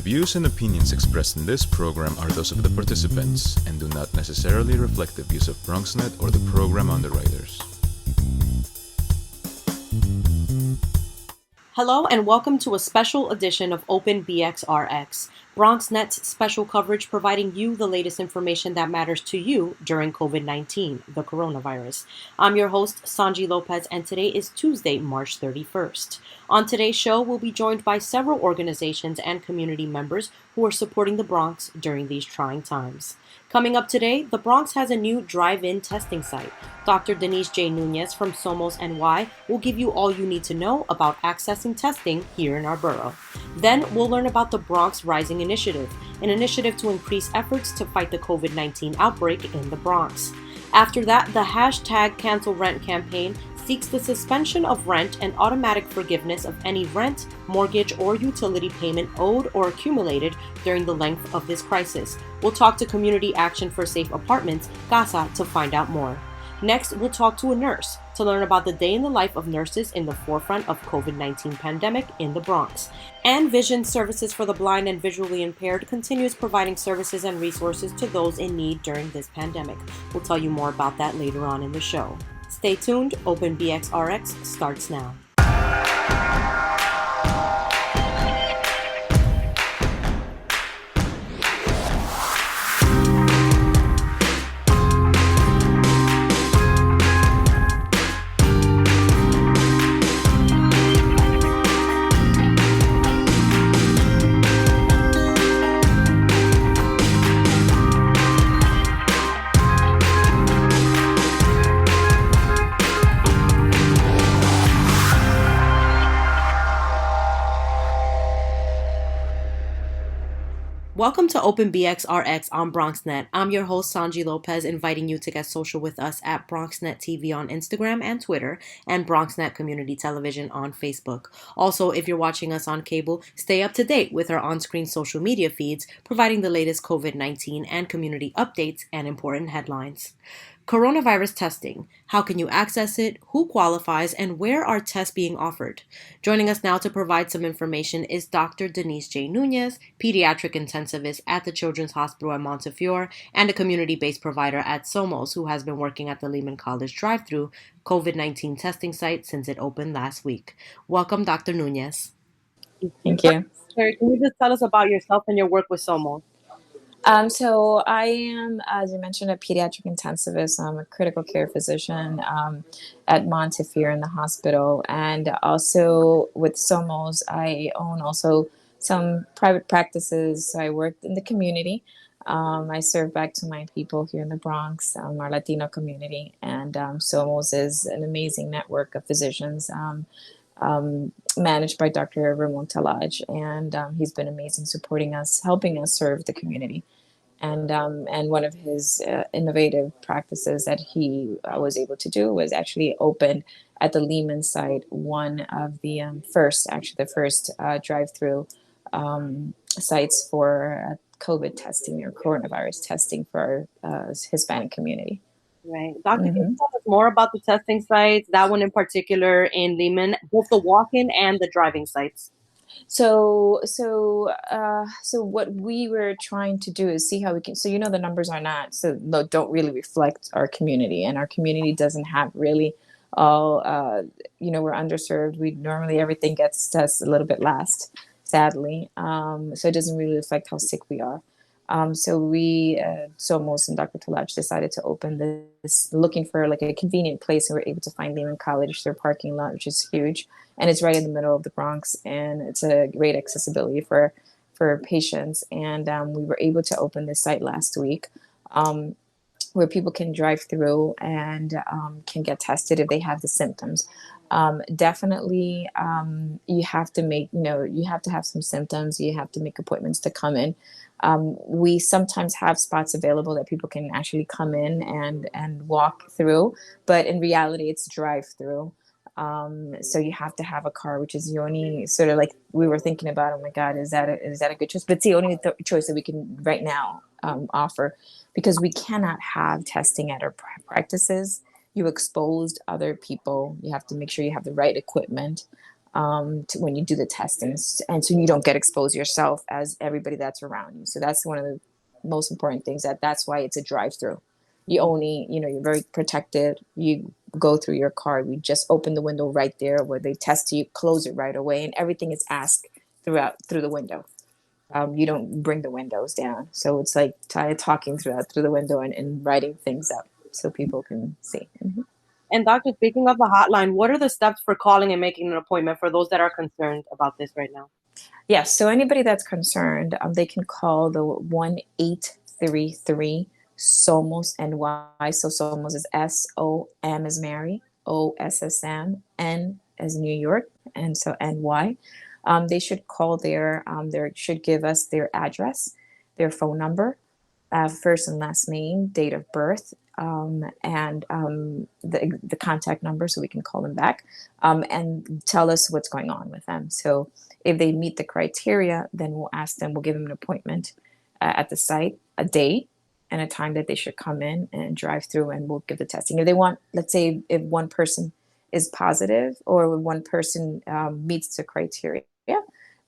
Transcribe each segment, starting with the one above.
views and opinions expressed in this program are those of the participants and do not necessarily reflect the views of BronxNet or the program underwriters. Hello and welcome to a special edition of Open BxRx, BronxNet's special coverage providing you the latest information that matters to you during COVID-19, the coronavirus. I'm your host, Sonyi Lopez, and today is Tuesday, March 31st. On today's show, we'll be joined by several organizations and community members who are supporting the Bronx during these trying times. Coming up today, the Bronx has a new drive-in testing site. Dr. Denise Nuñez from Somos NY will give you all you need to know about accessing testing here in our borough. Then we'll learn about the Bronx Rising Initiative, an initiative to increase efforts to fight the COVID-19 outbreak in the Bronx. After that, the hashtag Cancel Rent campaign seeks the suspension of rent and automatic forgiveness of any rent, mortgage, or utility payment owed or accumulated during the length of this crisis. We'll talk to Community Action for Safe Apartments, Casa, to find out more. Next, we'll talk to a nurse to learn about the day in the life of nurses in the forefront of COVID-19 pandemic in the Bronx. And Vision Services for the Blind and Visually Impaired continues providing services and resources to those in need during this pandemic. We'll tell you more about that later on in the show. Stay tuned. Open BxRx starts now. Welcome to Open BxRx on BronxNet. I'm your host, Sonyi Lopez, inviting you to get social with us at BronxNet TV on Instagram and Twitter, and BronxNet Community Television on Facebook. Also, if you're watching us on cable, stay up to date with our on-screen social media feeds, providing the latest COVID-19 and community updates and important headlines. Coronavirus testing. How can you access it? Who qualifies? And where are tests being offered? Joining us now to provide some information is Dr. Denise Nuñez, Pediatric Intensivist at the Children's Hospital at Montefiore and a community-based provider at Somos, who has been working at the Lehman College drive-thru COVID-19 testing site since it opened last week. Welcome, Dr. Nuñez. Thank you. Can you just tell us about yourself and your work with Somos? So I am, as you mentioned, a pediatric intensivist. I'm a critical care physician at Montefiore in the hospital. And also with Somos, I own also some private practices. So I work in the community. I serve back to my people here in the Bronx, our Latino community. And Somos is an amazing network of physicians managed by Dr. Ramos, and he's been amazing supporting us, helping us serve the community. And one of his innovative practices that he was able to do was actually open at the Lehman site, one of the first drive-through sites for COVID testing or coronavirus testing for our Hispanic community. Right. Doctor, can you tell us more about the testing sites, that one in particular in Lehman, both the walk-in and the driving sites? So what we were trying to do is see how we can, the numbers are don't really reflect our community, and our community doesn't have really all, we're underserved. Normally everything gets tested a little bit last, sadly. So it doesn't really reflect how sick we are. So Somos and Dr. Talaj decided to open this, looking for like a convenient place, and we're able to find Lehman College, their parking lot, which is huge. And it's right in the middle of the Bronx, and it's a great accessibility for patients. And we were able to open this site last week, where people can drive through and can get tested if they have the symptoms. Definitely, you have to have some symptoms. You have to make appointments to come in. We sometimes have spots available that people can actually come in and walk through, but in reality, it's drive-through. So you have to have a car, which is the only sort of like we were thinking about. Oh my God, is that a good choice? But it's the only choice that we can right now offer, because we cannot have testing at our practices. You exposed other people. You have to make sure you have the right equipment. when you do the testing, and so you don't get exposed yourself as everybody that's around you. So that's one of the most important things. That's why it's a drive-through. You only, you're very protected. You go through your car. We just open the window right there where they test you, close it right away, and everything is asked through the window. You don't bring the windows down. So it's like talking through the window and writing things up so people can see. Mm-hmm. And doctor, speaking of the hotline, what are the steps for calling and making an appointment for those that are concerned about this right now? Yes. So anybody that's concerned, they can call the 1-833 SOMOS NY. So SOMOS is SOM as Mary, OSSM, N as New York, and so NY. They should call they should give us their address, their phone number, first and last name, date of birth, and the contact number so we can call them back, and tell us what's going on with them. So if they meet the criteria, then we'll give them an appointment at the site, a day and a time that they should come in and drive through, and we'll give the testing. If they want, let's say if one person is positive or one person meets the criteria,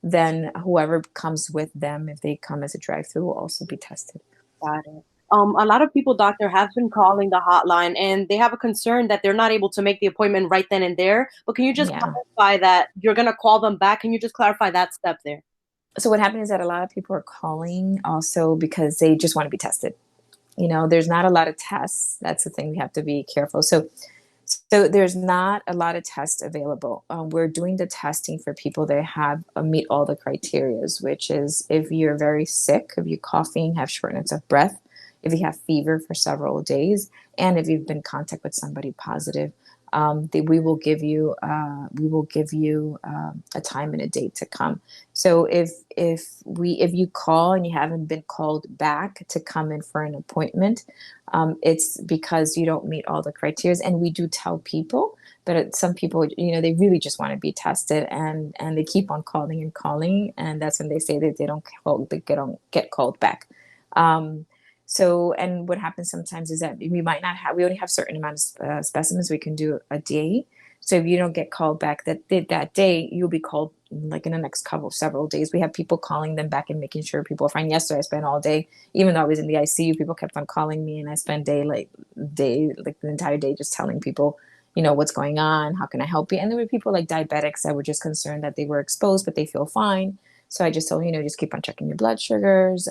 then whoever comes with them, if they come as a drive-through, will also be tested. Got it. A lot of people, doctor, have been calling the hotline and they have a concern that they're not able to make the appointment right then and there. But can you just clarify that you're going to call them back? Can you just clarify that step there? So what happened is that a lot of people are calling also because they just want to be tested. There's not a lot of tests. That's the thing. We have to be careful. So there's not a lot of tests available. We're doing the testing for people that have meet all the criterias, which is if you're very sick, if you're coughing, have shortness of breath, if you have fever for several days, and if you've been in contact with somebody positive, we will give you a time and a date to come. So if you call and you haven't been called back to come in for an appointment, it's because you don't meet all the criteria. And we do tell people, but some people, they really just want to be tested, and they keep on calling and calling, and that's when they say that they don't get called back. So, and what happens sometimes is that we only have certain amount of specimens we can do a day. So if you don't get called back that day, you'll be called like in the next several days. We have people calling them back and making sure people are fine. Yesterday, I spent all day, even though I was in the ICU, people kept on calling me, and I spent the entire day just telling people, what's going on, how can I help you? And there were people like diabetics that were just concerned that they were exposed, but they feel fine. So I just told just keep on checking your blood sugars,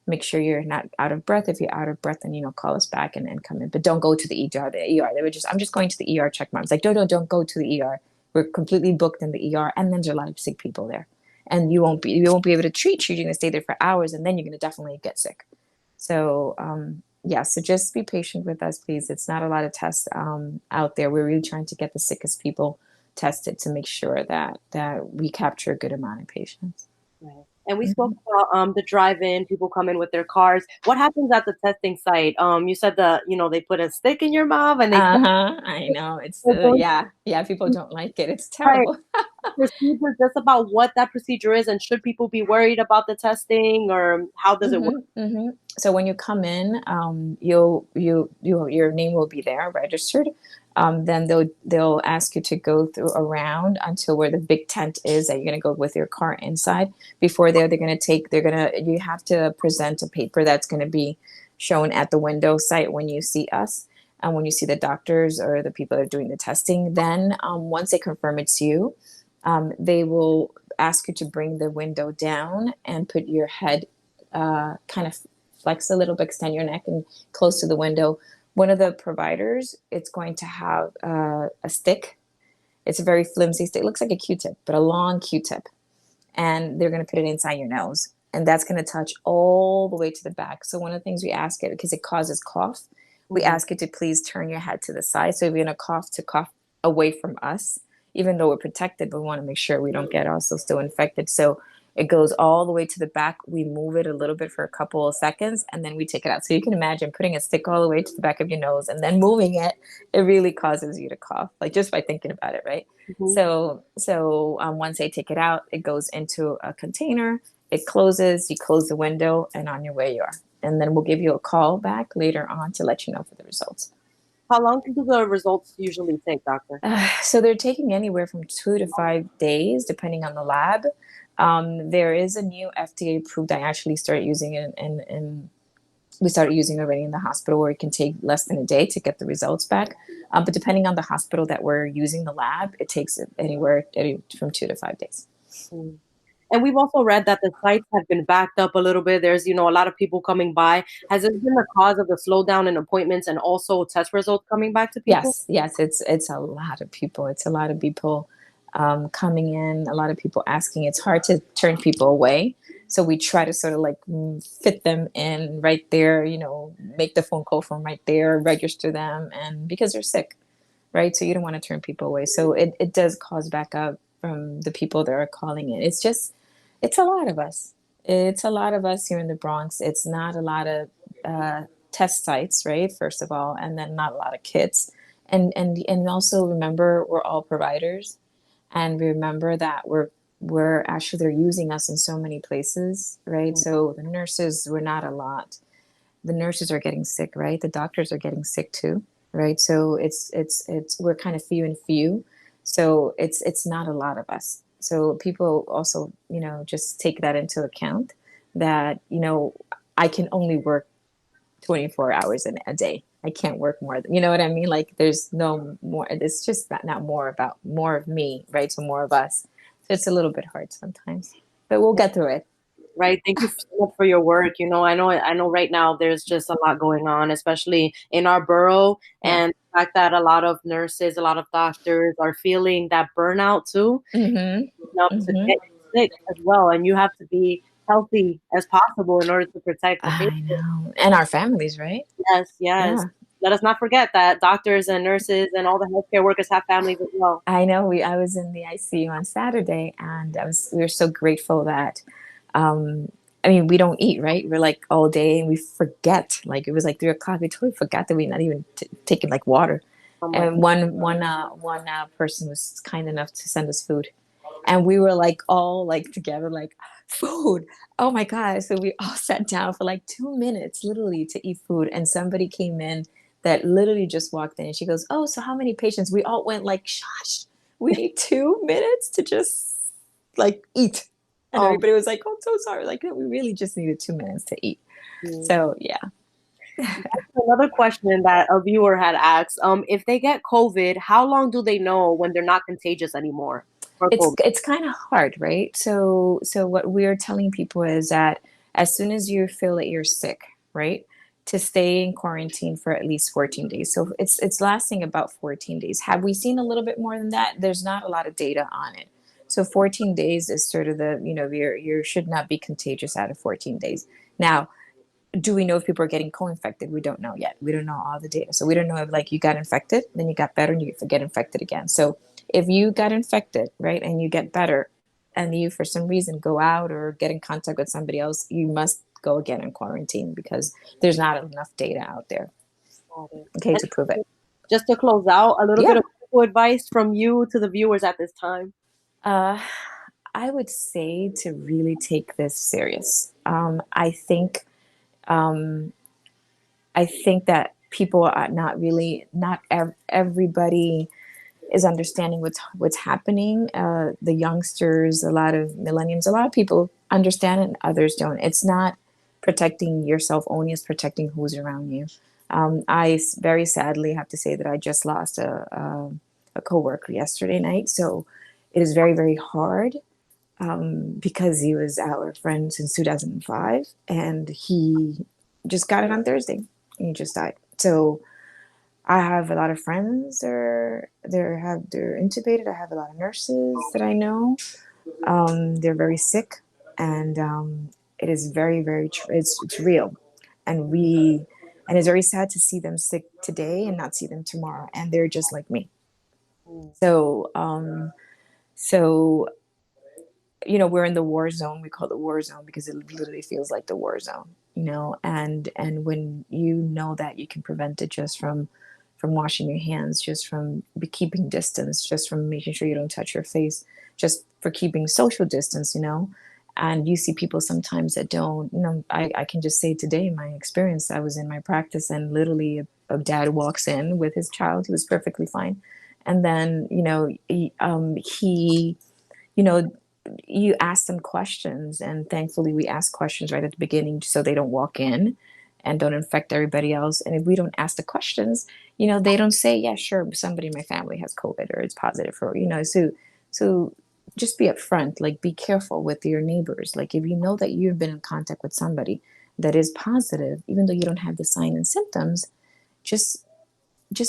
make sure you're not out of breath. If you're out of breath, then, call us back and come in. But don't go to the ER. They were I'm just going to the ER, check moms. Like, don't go to the ER. We're completely booked in the ER. And then there's a lot of sick people there. And you won't be able to treat you. You're going to stay there for hours, and then you're going to definitely get sick. So, so just be patient with us, please. It's not a lot of tests out there. We're really trying to get the sickest people tested to make sure that we capture a good amount of patients. Right. And we spoke about the drive-in, people come in with their cars. What happens at the testing site? You said they put a stick in your mouth and they. I know it's people don't like it. It's terrible. Right. Procedure, just about what that procedure is, and should people be worried about the testing, or how does it work? Mm-hmm. So when you come in, your name will be there registered. Then they'll ask you to go around until where the big tent is that you're going to go with your car inside. Before you have to present a paper that's going to be shown at the window site when you see us and when you see the doctors or the people that are doing the testing. Then once they confirm it's you, they will ask you to bring the window down and put your head kind of flex a little bit, extend your neck and close to the window. One of the providers, it's going to have a stick. It's a very flimsy stick. It looks like a Q-tip, but a long Q-tip. And they're going to put it inside your nose. And that's going to touch all the way to the back. So one of the things we ask it, because it causes cough, we ask it to please turn your head to the side. So if you're going to cough away from us, even though we're protected, but we want to make sure we don't get also still infected. So it goes all the way to the back. We move it a little bit for a couple of seconds, and then we take it out. So you can imagine putting a stick all the way to the back of your nose and then moving it. It really causes you to cough, like just by thinking about it, right? Mm-hmm. So once they take it out, it goes into a container. It closes. You close the window, and on your way you are. And then we'll give you a call back later on to let you know for the results. How long do the results usually take, doctor? So they're taking anywhere from 2 to 5 days, depending on the lab. There is a new FDA approved. I actually started using it, and we started using it already in the hospital, where it can take less than a day to get the results back. But depending on the hospital that we're using the lab, it takes from 2 to 5 days. Mm. And we've also read that the sites have been backed up a little bit. There's, a lot of people coming by. Has this been the cause of the slowdown in appointments and also test results coming back to people? Yes, it's a lot of people. It's a lot of people coming in. A lot of people asking. It's hard to turn people away, so we try to sort of like fit them in right there. Make the phone call from right there, register them, and because they're sick, right? So you don't want to turn people away. So it does cause backup from the people that are calling in. It's a lot of us. It's a lot of us here in the Bronx. It's not a lot of uh, test sites, right? First of all, and then not a lot of kits. And also remember, we're all providers, and remember that we're actually, they're using us in so many places, right? So the nurses, we're not a lot. The nurses are getting sick, right? The doctors are getting sick too, right? So it's we're kind of few and few, so it's not a lot of us. So people also, just take that into account, that I can only work 24 hours in a day. I can't work more than, you know what I mean? Like, there's no more. It's just not more about more of me, right? So more of us. So it's a little bit hard sometimes, but we'll get through it. Right. Thank you so much for your work. I know right now there's just a lot going on, especially in our borough, Yeah. and the fact that a lot of nurses, a lot of doctors are feeling that burnout too, enough to Mm-hmm. get sick as well. And you have to be healthy as possible in order to protect the I patient. know. And our families, right? Yes, yes. Yeah. Let us not forget that doctors and nurses and all the healthcare workers have families as well. I know. I was in the ICU on Saturday, and we were so grateful that, um, I mean, we don't eat, right? We're like all day, and we forget. Like, it was like 3 o'clock. We totally forgot that we're not even taking like water. Oh my And one person was kind enough to send us food, and we were like all like together, like, food. Oh my god! So we all sat down for like 2 minutes, literally, to eat food, and somebody came in that literally just walked in, and she goes, "Oh, so how many patients?" We all went like, "Shush! We need 2 minutes to just like eat." And God. everybody was like, "Oh, I'm so sorry." Like, no, we really just needed 2 minutes to eat. So yeah. Another question that a viewer had asked, if they get COVID, how long do they know when they're not contagious anymore for COVID? It's kind of hard, right? So what we're telling people is that as soon as you feel that you're sick, right, to stay in quarantine for at least 14 days. So it's lasting about 14 days. Have we seen a little bit more than that? There's not a lot of data on it. So 14 days is sort of the, you should not be contagious out of 14 days. Now, do we know if people are getting co-infected? We don't know yet. We don't know all the data. So we don't know if, like, you got infected, then you got better, and you get infected again. So if you got infected, right, and you get better, and you for some reason go out or get in contact with somebody else, you must go again in quarantine, because there's not enough data out there, okay, And to prove it. just to close out, a little bit Yeah. of medical advice from you to the viewers at this time. Uh, I would say to really take this serious. Um, I think that people are not really, not everybody is understanding what's happening. The youngsters, a lot of millennials, a lot of people understand it, and others don't. It's not protecting yourself only; it's protecting who's around you. Very sadly have to say that I just lost a coworker yesterday night, so it is very, very hard, because he was our friend since 2005, and he just got it on Thursday, and he just died. So I have a lot of friends they're intubated. I have a lot of nurses that I know. They're very sick, and it is very, very it's real, and it's very sad to see them sick today and not see them tomorrow, and they're just like me. So so we're in the war zone. We call it the war zone because it literally feels like the war zone, and when you know that you can prevent it just from washing your hands, just from keeping distance, just from making sure you don't touch your face, just for keeping social distance, and you see people sometimes that don't, I can just say today, in my experience, I was in my practice, and literally a dad walks in with his child who was perfectly fine, and then he you know, you ask them questions, and thankfully we ask questions right at the beginning so they don't walk in and don't infect everybody else. And if we don't ask the questions, they don't say, yeah, sure, somebody in my family has COVID or it's positive, or so just be upfront, like be careful with your neighbors. Like if you know that you've been in contact with somebody that is positive, even though you don't have the signs and symptoms, just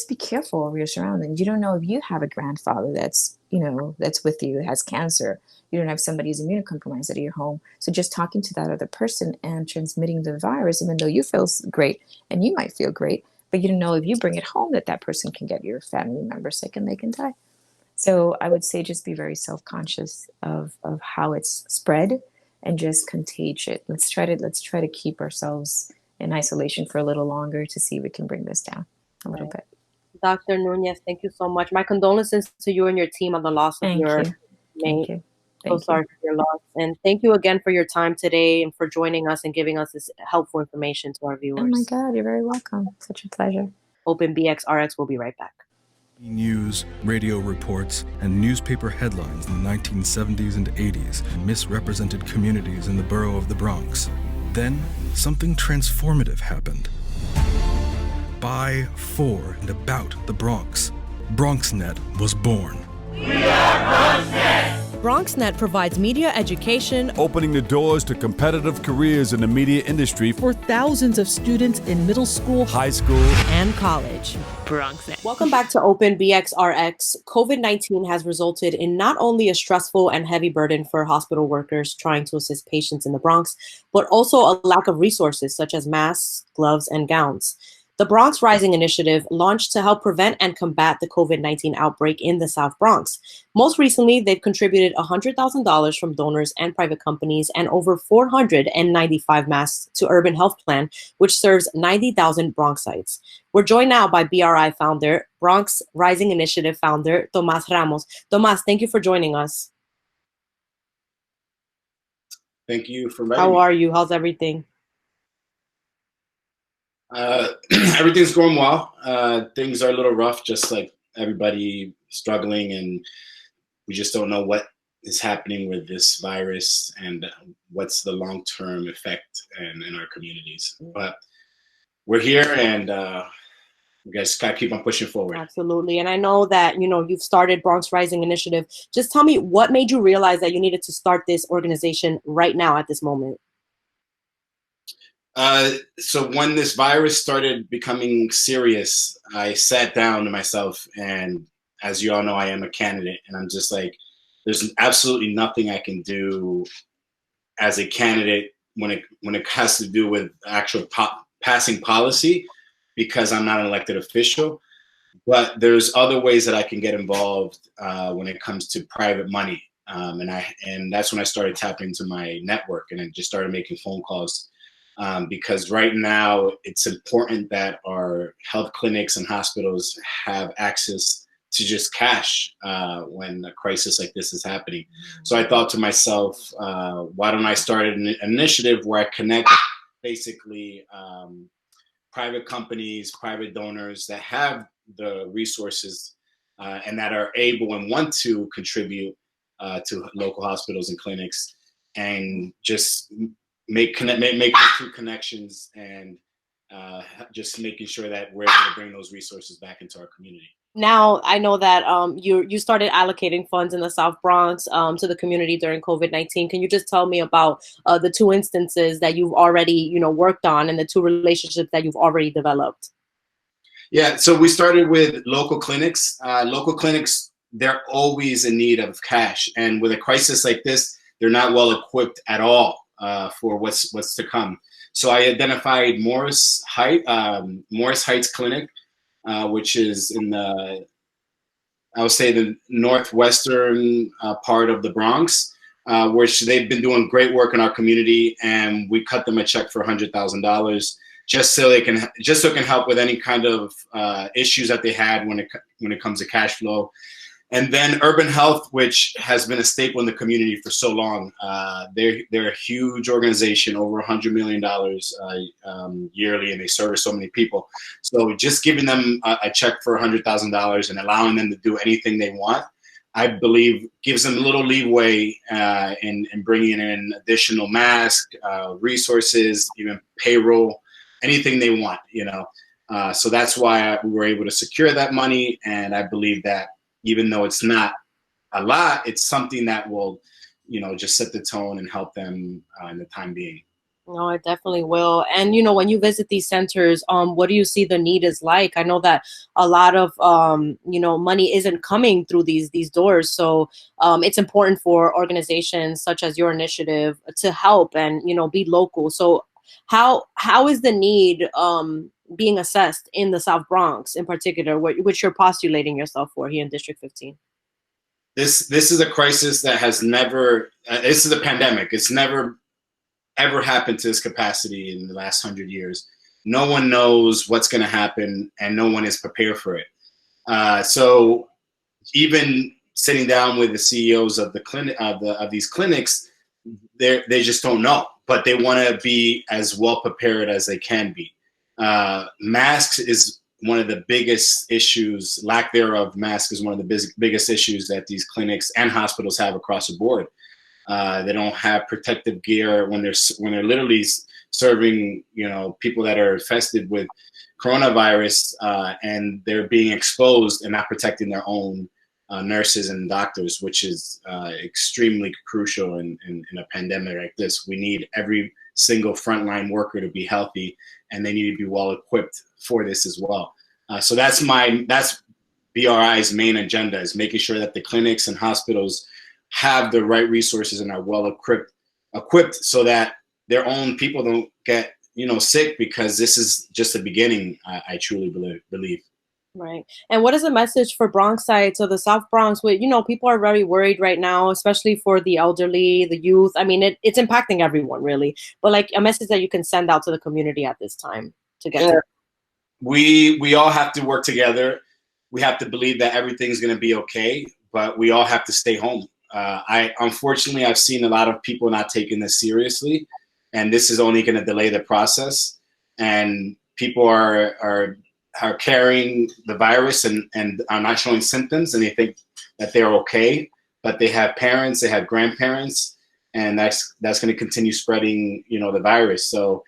be careful of your surroundings. You don't know if you have a grandfather that's with you, has cancer. You don't have somebody who's immunocompromised at your home. So just talking to that other person and transmitting the virus, even though you feel great and you might feel great, but you don't know if you bring it home that person can get your family member sick and they can die. So I would say just be very self-conscious of how it's spread and just contage it. Let's try to keep ourselves in isolation for a little longer to see if we can bring this down a little bit. Dr. Nuñez, thank you so much. My condolences to you and your team on the loss of your mate. Thank you. So sorry for your loss. And thank you again for your time today and for joining us and giving us this helpful information to our viewers. Oh my God, you're very welcome. Such a pleasure. Open BxRx will be right back. News, radio reports, and newspaper headlines in the 1970s and 80s misrepresented communities in the borough of the Bronx. Then, something transformative happened. By, for, and about the Bronx, BronxNet was born. We are BronxNet! BronxNet provides media education, opening the doors to competitive careers in the media industry for thousands of students in middle school, high school, and college. BronxNet. Welcome back to Open BxRx. COVID-19 has resulted in not only a stressful and heavy burden for hospital workers trying to assist patients in the Bronx, but also a lack of resources such as masks, gloves, and gowns. The Bronx Rising Initiative launched to help prevent and combat the COVID-19 outbreak in the South Bronx. Most recently, they've contributed $100,000 from donors and private companies and over 495 masks to Urban Health Plan, which serves 90,000 Bronxites. We're joined now by BRI founder, Bronx Rising Initiative founder, Tomas Ramos. Tomas, thank you for joining us. Thank you for inviting me. How are you? How's everything? Everything's going well. Things are a little rough, just like everybody struggling, and we just don't know what is happening with this virus and what's the long-term effect in our communities. But we're here, and we guys gotta keep on pushing forward. Absolutely. And I know that, you've started Bronx Rising Initiative. Just tell me, what made you realize that you needed to start this organization right now at this moment? So when this virus started becoming serious, I sat down to myself, and as you all know, I am a candidate, and I'm just like, there's absolutely nothing I can do as a candidate when it has to do with actual passing policy, because I'm not an elected official. But there's other ways that I can get involved when it comes to private money, and that's when I started tapping into my network, and I just started making phone calls. Because right now it's important that our health clinics and hospitals have access to just cash when a crisis like this is happening. So I thought to myself, why don't I start an initiative where I connect basically private companies, private donors that have the resources and that are able and want to contribute to local hospitals and clinics, and just make those two connections, and just making sure that we're able to bring those resources back into our community. Now, I know that you started allocating funds in the South Bronx to the community during COVID-19. Can you just tell me about the two instances that you've already worked on, and the two relationships that you've already developed? Yeah, so we started with local clinics. Local clinics, they're always in need of cash, and with a crisis like this, they're not well equipped at all for what's to come. So I identified Morris Heights Clinic, which is in the northwestern part of the Bronx, which they've been doing great work in our community, and we cut them a check for $100,000 just so it can help with any kind of issues that they had when it comes to cash flow. And then urban health, which has been a staple in the community for so long. They're a huge organization, over $100 million yearly, and they service so many people. So just giving them a check for $100,000 and allowing them to do anything they want, I believe gives them a little leeway in bringing in additional masks, resources, even payroll, anything they want, So that's why we were able to secure that money. And I believe that even though it's not a lot, it's something that will, just set the tone and help them in the time being. No, it definitely will. And, when you visit these centers, what do you see the need is like? I know that a lot of, money isn't coming through these doors. So it's important for organizations such as your initiative to help and, be local. So how is the need being assessed in the South Bronx in particular, which you're postulating yourself for here in District 15? This is a crisis that has never, this is a pandemic. It's never ever happened to this capacity in the last 100 years. No one knows what's going to happen, and no one is prepared for it. So even sitting down with the CEOs of the clinic, of these clinics, they just don't know, but they want to be as well prepared as they can be. Masks is one of the biggest issues. Lack thereof, masks is one of the biggest issues that these clinics and hospitals have across the board. They don't have protective gear when they're literally serving, people that are infested with coronavirus, and they're being exposed and not protecting their own nurses and doctors, which is extremely crucial in a pandemic like this. We need every single frontline worker to be healthy, and they need to be well equipped for this as well. So that's BRI's main agenda, is making sure that the clinics and hospitals have the right resources and are well equipped so that their own people don't get sick, because this is just the beginning. I truly believe. Right. And what is the message for Bronxites or the South Bronx? Where, people are very worried right now, especially for the elderly, the youth. I mean, it's impacting everyone really, but like a message that you can send out to the community at this time to get to. We all have to work together. We have to believe that everything's going to be okay, but we all have to stay home. Unfortunately, I've seen a lot of people not taking this seriously, and this is only going to delay the process. And people are carrying the virus and are not showing symptoms, and they think that they're okay, but they have parents, they have grandparents, and that's going to continue spreading, the virus. So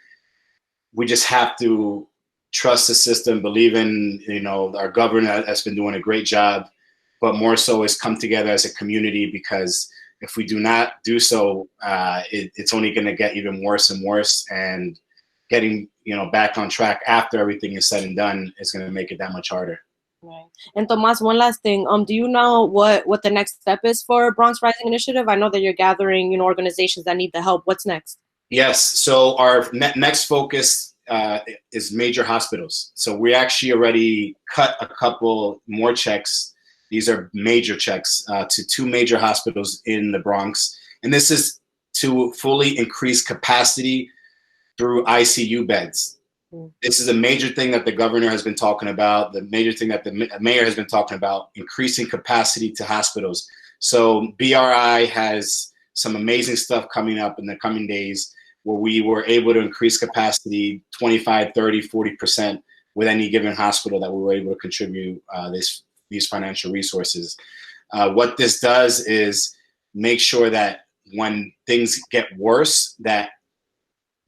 we just have to trust the system, believe in, our governor has been doing a great job, but more so is come together as a community, because if we do not do so, it's only going to get even worse and worse, and getting back on track after everything is said and done is going to make it that much harder. Right. And Tomas, one last thing. Do you know what the next step is for Bronx Rising Initiative? I know that you're gathering, organizations that need the help. What's next? Yes. So our next focus is major hospitals. So we actually already cut a couple more checks. These are major checks to 2 major hospitals in the Bronx. And this is to fully increase capacity through ICU beds. This is a major thing that the governor has been talking about, the major thing that the mayor has been talking about, increasing capacity to hospitals. So BRI has some amazing stuff coming up in the coming days, where we were able to increase capacity 25, 30, 40% with any given hospital that we were able to contribute these financial resources. What this does is make sure that when things get worse, that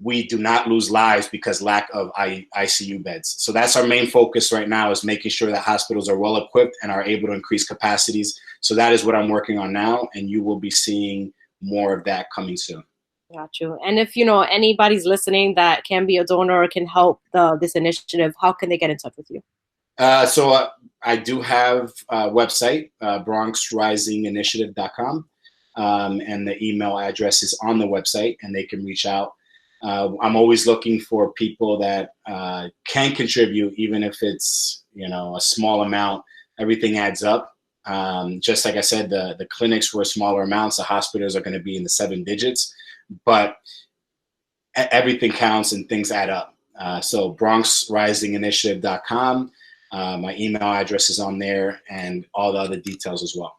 we do not lose lives because lack of ICU beds. So that's our main focus right now, is making sure that hospitals are well equipped and are able to increase capacities. So that is what I'm working on now, and you will be seeing more of that coming soon. Got you. And if anybody's listening that can be a donor or can help this initiative, how can they get in touch with you? So I do have a website, BronxRisingInitiative.com, and the email address is on the website, and they can reach out. I'm always looking for people that can contribute, even if it's a small amount. Everything adds up. Just like I said, the clinics were smaller amounts. The hospitals are going to be in the 7 digits, but everything counts and things add up. So BronxRisingInitiative.com. My email address is on there and all the other details as well.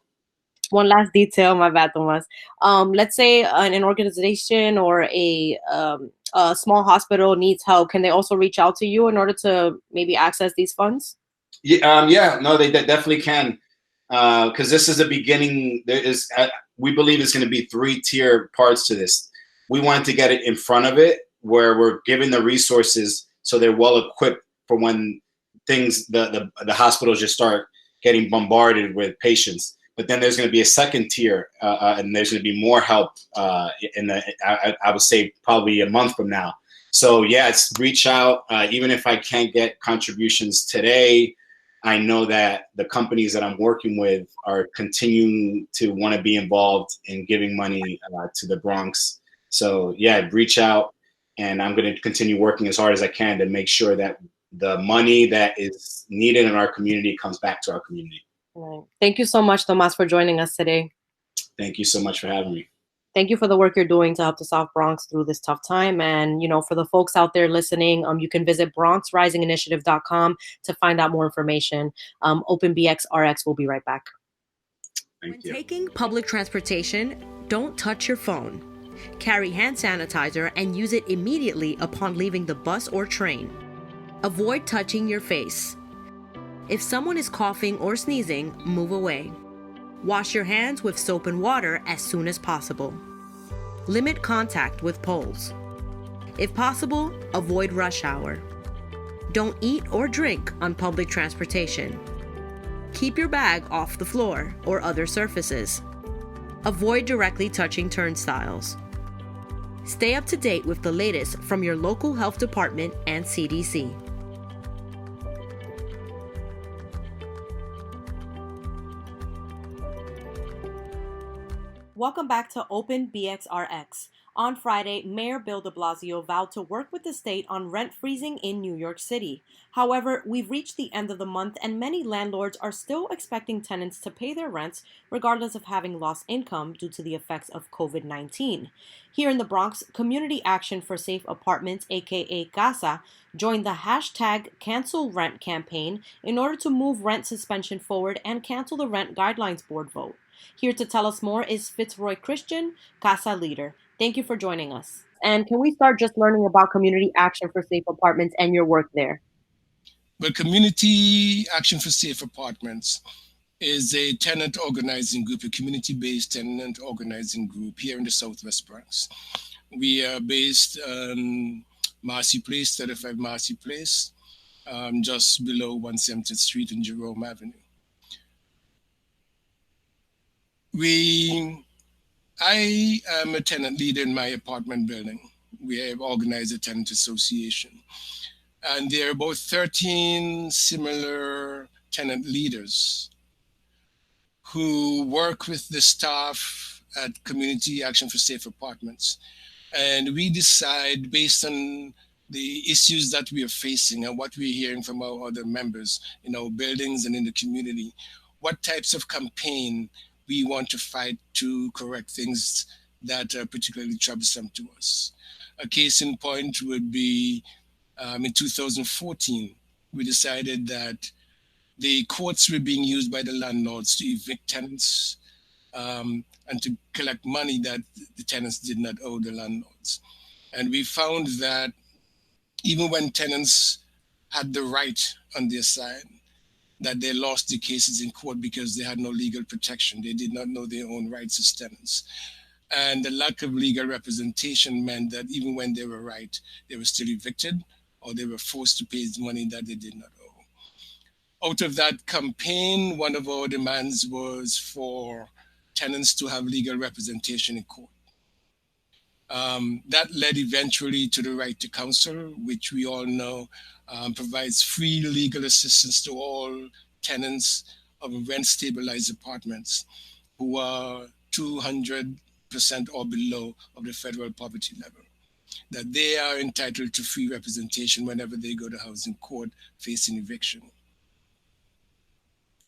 One last detail, my bad, Tomas. Let's say an organization or a small hospital needs help. Can they also reach out to you in order to maybe access these funds? Yeah, no, they definitely can. Because this is the beginning. There is, we believe it's going to be 3-tier parts to this. We want to get it in front of it, where we're giving the resources so they're well equipped for when things the hospitals just start getting bombarded with patients. But then there's going to be a second tier, and there's going to be more help in I would say probably a month from now. So yeah, it's reach out. Even if I can't get contributions today, I know that the companies that I'm working with are continuing to want to be involved in giving money to the Bronx. So yeah, reach out, and I'm going to continue working as hard as I can to make sure that the money that is needed in our community comes back to our community. Right. Thank you so much, Tomas, for joining us today. Thank you so much for having me. Thank you for the work you're doing to help the South Bronx through this tough time. And, for the folks out there listening, you can visit BronxRisingInitiative.com to find out more information. Open BxRx will be right back. Thank you. Taking public transportation, don't touch your phone. Carry hand sanitizer and use it immediately upon leaving the bus or train. Avoid touching your face. If someone is coughing or sneezing, move away. Wash your hands with soap and water as soon as possible. Limit contact with poles. If possible, avoid rush hour. Don't eat or drink on public transportation. Keep your bag off the floor or other surfaces. Avoid directly touching turnstiles. Stay up to date with the latest from your local health department and CDC. Welcome back to Open BxRx. On Friday, Mayor Bill de Blasio vowed to work with the state on rent freezing in New York City. However, we've reached the end of the month and many landlords are still expecting tenants to pay their rents regardless of having lost income due to the effects of COVID-19. Here in the Bronx, Community Action for Safe Apartments, aka Casa, joined the hashtag Cancel Rent campaign in order to move rent suspension forward and cancel the Rent Guidelines Board vote. Here to tell us more is Fitzroy Christian, Casa leader. Thank you for joining us. And can we start just learning about Community Action for Safe Apartments and your work there? Well, Community Action for Safe Apartments is a tenant organizing group, a community-based tenant organizing group here in the Southwest Bronx. We are based on Marcy Place, 35 Marcy Place, just below 170th Street and Jerome Avenue. I am a tenant leader in my apartment building. We have organized a tenant association. And there are about 13 similar tenant leaders who work with the staff at Community Action for Safe Apartments. And we decide based on the issues that we are facing and what we're hearing from our other members in our buildings and in the community, what types of campaign we want to fight to correct things that are particularly troublesome to us. A case in point would be in 2014, we decided that the courts were being used by the landlords to evict tenants and to collect money that the tenants did not owe the landlords. And we found that even when tenants had the right on their side, that they lost the cases in court because they had no legal protection. They did not know their own rights as tenants. And the lack of legal representation meant that even when they were right, they were still evicted or they were forced to pay money that they did not owe. Out of that campaign, one of our demands was for tenants to have legal representation in court. That led eventually to the right to counsel, which we all know provides free legal assistance to all tenants of rent-stabilized apartments who are 200% or below of the federal poverty level, that they are entitled to free representation whenever they go to housing court facing eviction.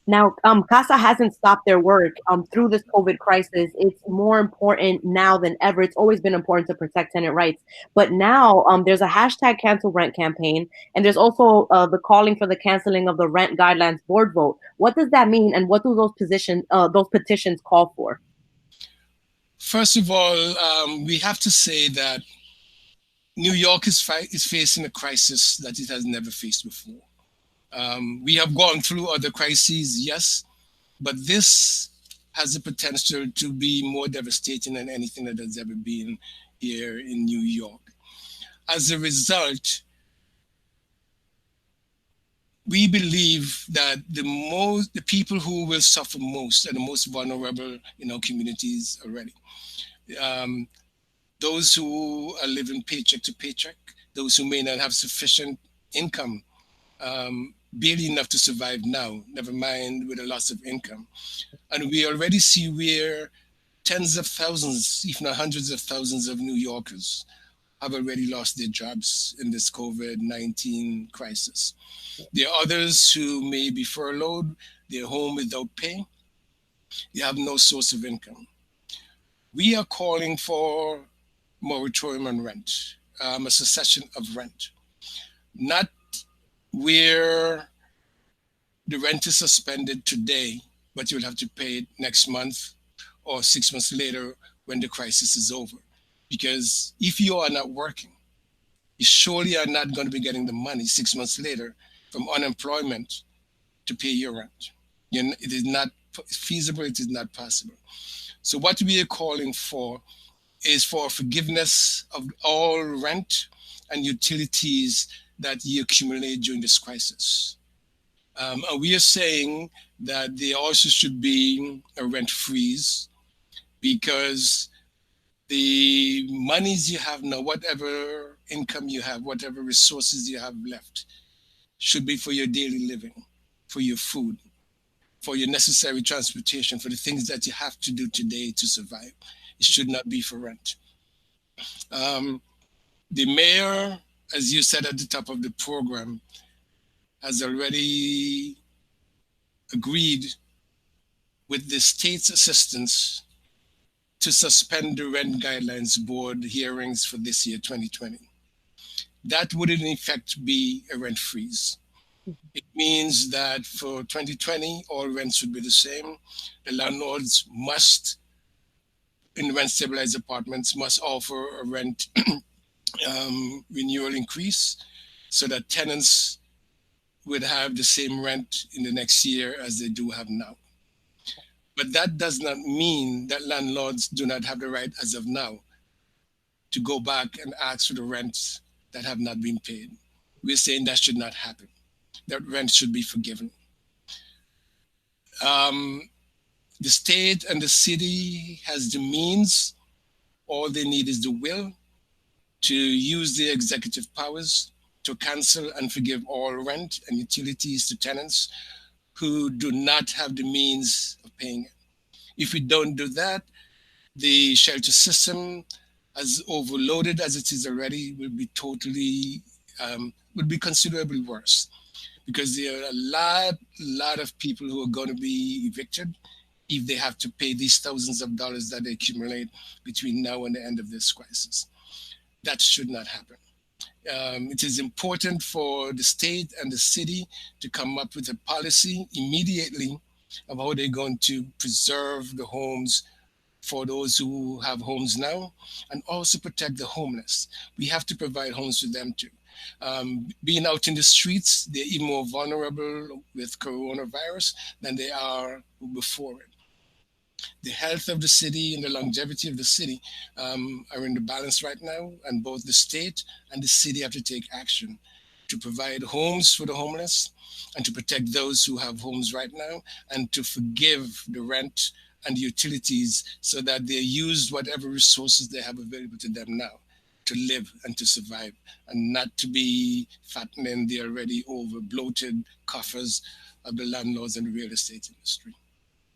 Now, Casa hasn't stopped their work through this COVID crisis. It's more important now than ever. It's always been important to protect tenant rights. But now there's a hashtag cancel rent campaign, and there's also the calling for the canceling of the rent guidelines board vote. What does that mean, and what do those petitions call for? First of all, we have to say that New York is facing a crisis that it has never faced before. We have gone through other crises, yes, but this has the potential to be more devastating than anything that has ever been here in New York. As a result, we believe that the people who will suffer most are the most vulnerable in our communities already. Those who are living paycheck to paycheck, those who may not have sufficient income, barely enough to survive now, never mind with a loss of income. And we already see where tens of thousands, if not hundreds of thousands of New Yorkers have already lost their jobs in this COVID-19 crisis. There are others who may be furloughed, they're home without pay, they have no source of income. We are calling for moratorium on rent, a cessation of rent, not where the rent is suspended today, but you'll have to pay it next month or 6 months later when the crisis is over. Because if you are not working, you surely are not going to be getting the money 6 months later from unemployment to pay your rent. It is not feasible, it is not possible. So what we are calling for is for forgiveness of all rent and utilities that you accumulate during this crisis. And we are saying that there also should be a rent freeze, because the monies you have now, whatever income you have, whatever resources you have left, should be for your daily living, for your food, for your necessary transportation, for the things that you have to do today to survive. It should not be for rent. The mayor, as you said at the top of the program, has already agreed with the state's assistance to suspend the rent guidelines board hearings for this year, 2020. That would in effect be a rent freeze. It means that for 2020, all rents would be the same. The landlords must, in rent stabilized apartments, must offer a rent renewal increase so that tenants would have the same rent in the next year as they do have now. But that does not mean that landlords do not have the right as of now to go back and ask for the rents that have not been paid. We're saying that should not happen. That rent should be forgiven. The state and the city has the means. All they need is the will to use their executive powers to cancel and forgive all rent and utilities to tenants who do not have the means of paying it. If we don't do that, the shelter system, as overloaded as it is already, will be considerably worse, because there are a lot of people who are going to be evicted if they have to pay these thousands of dollars that they accumulate between now and the end of this crisis. That should not happen. It is important for the state and the city to come up with a policy immediately of how they're going to preserve the homes for those who have homes now, and also protect the homeless. We have to provide homes for them too. Being out in the streets, they're even more vulnerable with coronavirus than they are before it. The health of the city and the longevity of the city are in the balance right now, and both the state and the city have to take action to provide homes for the homeless and to protect those who have homes right now, and to forgive the rent and the utilities so that they use whatever resources they have available to them now to live and to survive, and not to be fattening the already over bloated coffers of the landlords and the real estate industry.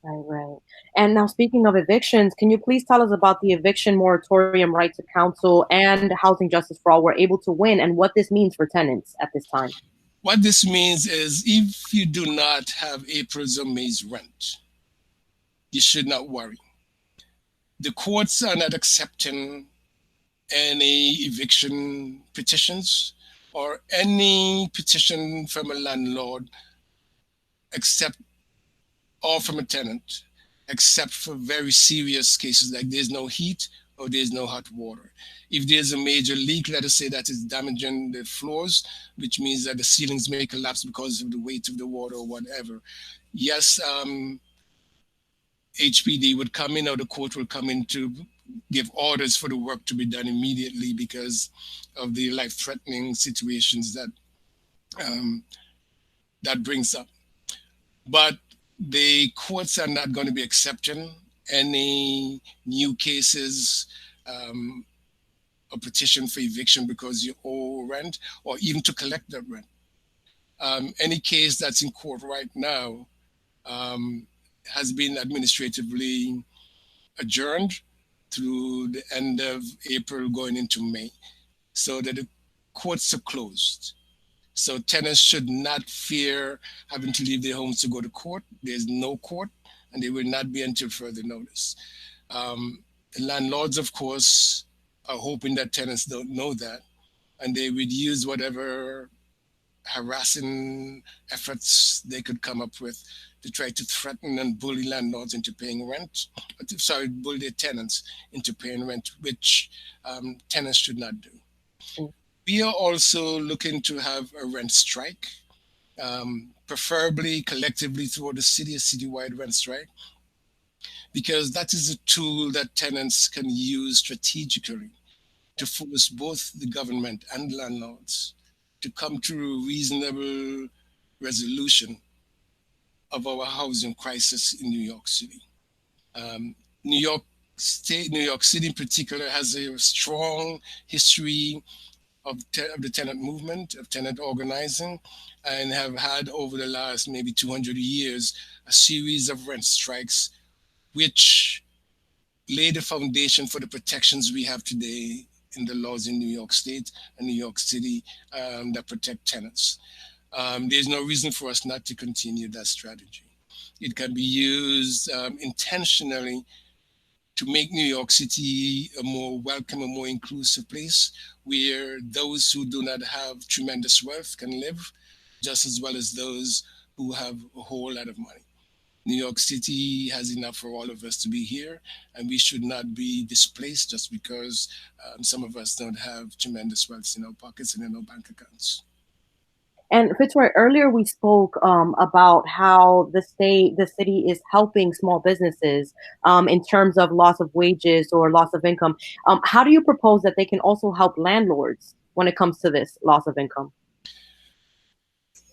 Right. And now, speaking of evictions, can you please tell us about the eviction moratorium right to counsel and housing justice for all we're able to win, and what this means for tenants at this time? What this means is if you do not have April's or May's rent, you should not worry. The courts are not accepting any eviction petitions or any petition from a landlord except or from a tenant, except for very serious cases like there's no heat or there's no hot water. If there's a major leak, let us say that is damaging the floors, which means that the ceilings may collapse because of the weight of the water or whatever. Yes, HPD would come in or the court will come in to give orders for the work to be done immediately because of the life-threatening situations that that brings up. But the courts are not going to be accepting any new cases or petition for eviction because you owe rent or even to collect that rent. Any case that's in court right now has been administratively adjourned through the end of April going into May, so that the courts are closed. So tenants should not fear having to leave their homes to go to court. There's no court, and they will not be until further notice. The landlords, of course, are hoping that tenants don't know that, and they would use whatever harassing efforts they could come up with to try to threaten and bully landlords into paying rent. Bully their tenants into paying rent, which tenants should not do. We are also looking to have a rent strike, preferably collectively throughout the city, a citywide rent strike, because that is a tool that tenants can use strategically to force both the government and landlords to come to a reasonable resolution of our housing crisis in New York City. New York City in particular, has a strong history of the tenant movement, of tenant organizing, and have had over the last maybe 200 years a series of rent strikes, which lay the foundation for the protections we have today in the laws in New York State and New York City that protect tenants. There's no reason for us not to continue that strategy. It can be used intentionally to make New York City a more welcome, a more inclusive place where those who do not have tremendous wealth can live just as well as those who have a whole lot of money. New York City has enough for all of us to be here, and we should not be displaced just because some of us don't have tremendous wealth in our pockets and in our bank accounts. And Fitzroy, earlier we spoke about how the city is helping small businesses in terms of loss of wages or loss of income. How do you propose that they can also help landlords when it comes to this loss of income?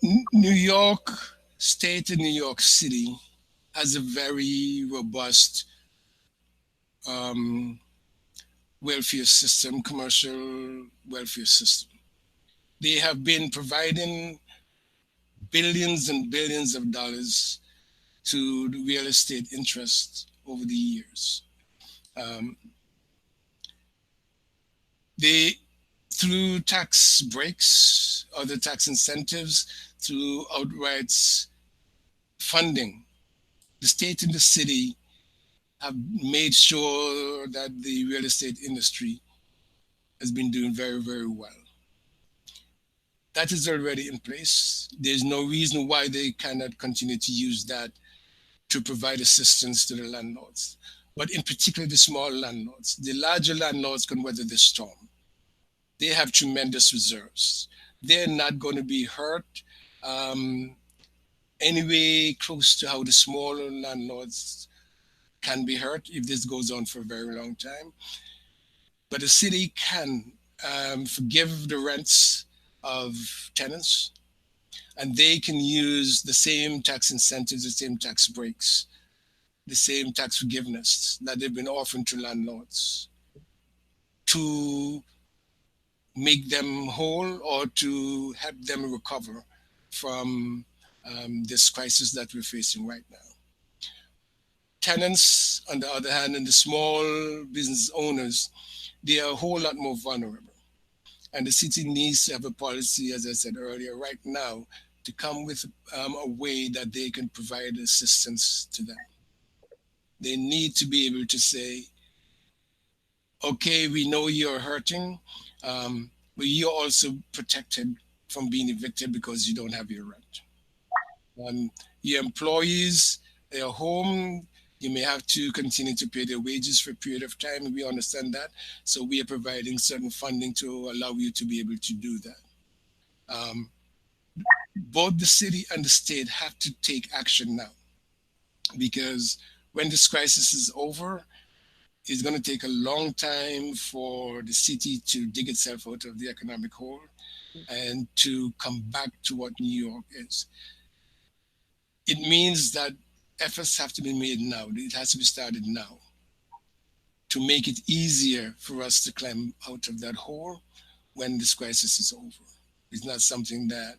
New York State and New York City has a very robust welfare system, commercial welfare system. They have been providing billions and billions of dollars to the real estate interests over the years. They, through tax breaks, other tax incentives, through outright funding, the state and the city have made sure that the real estate industry has been doing very, very well. That is already in place. There's no reason why they cannot continue to use that to provide assistance to the landlords. But in particular, the small landlords. The larger landlords can weather the storm. They have tremendous reserves. They're not going to be hurt anyway close to how the smaller landlords can be hurt if this goes on for a very long time. But the city can forgive the rents of tenants, and they can use the same tax incentives, the same tax breaks, the same tax forgiveness that they've been offering to landlords to make them whole or to help them recover from this crisis that we're facing right now. Tenants, on the other hand, and the small business owners, they are a whole lot more vulnerable. And the city needs to have a policy, as I said earlier, right now, to come with a way that they can provide assistance to them. They need to be able to say, okay, we know you're hurting, but you're also protected from being evicted because you don't have your rent. Your employees, they're home, you may have to continue to pay their wages for a period of time, and we understand that. So we are providing certain funding to allow you to be able to do that. Both the city and the state have to take action now, because when this crisis is over, it's going to take a long time for the city to dig itself out of the economic hole and to come back to what New York is. It means that efforts have to be made now. It has to be started now to make it easier for us to climb out of that hole when this crisis is over. It's not something that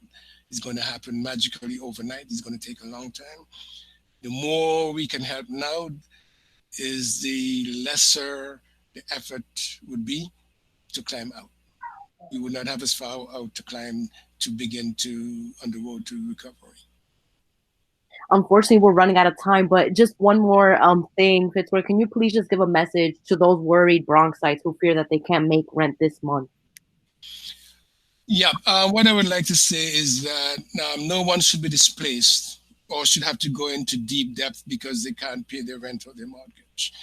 is going to happen magically overnight. It's going to take a long time. The more we can help now is the lesser the effort would be to climb out. We would not have as far out to climb to begin to on the road to recovery. Unfortunately, we're running out of time, but just one more thing, Fitzroy, can you please just give a message to those worried Bronxites who fear that they can't make rent this month? Yeah, what I would like to say is that no one should be displaced or should have to go into deep depth because they can't pay their rent or their mortgage.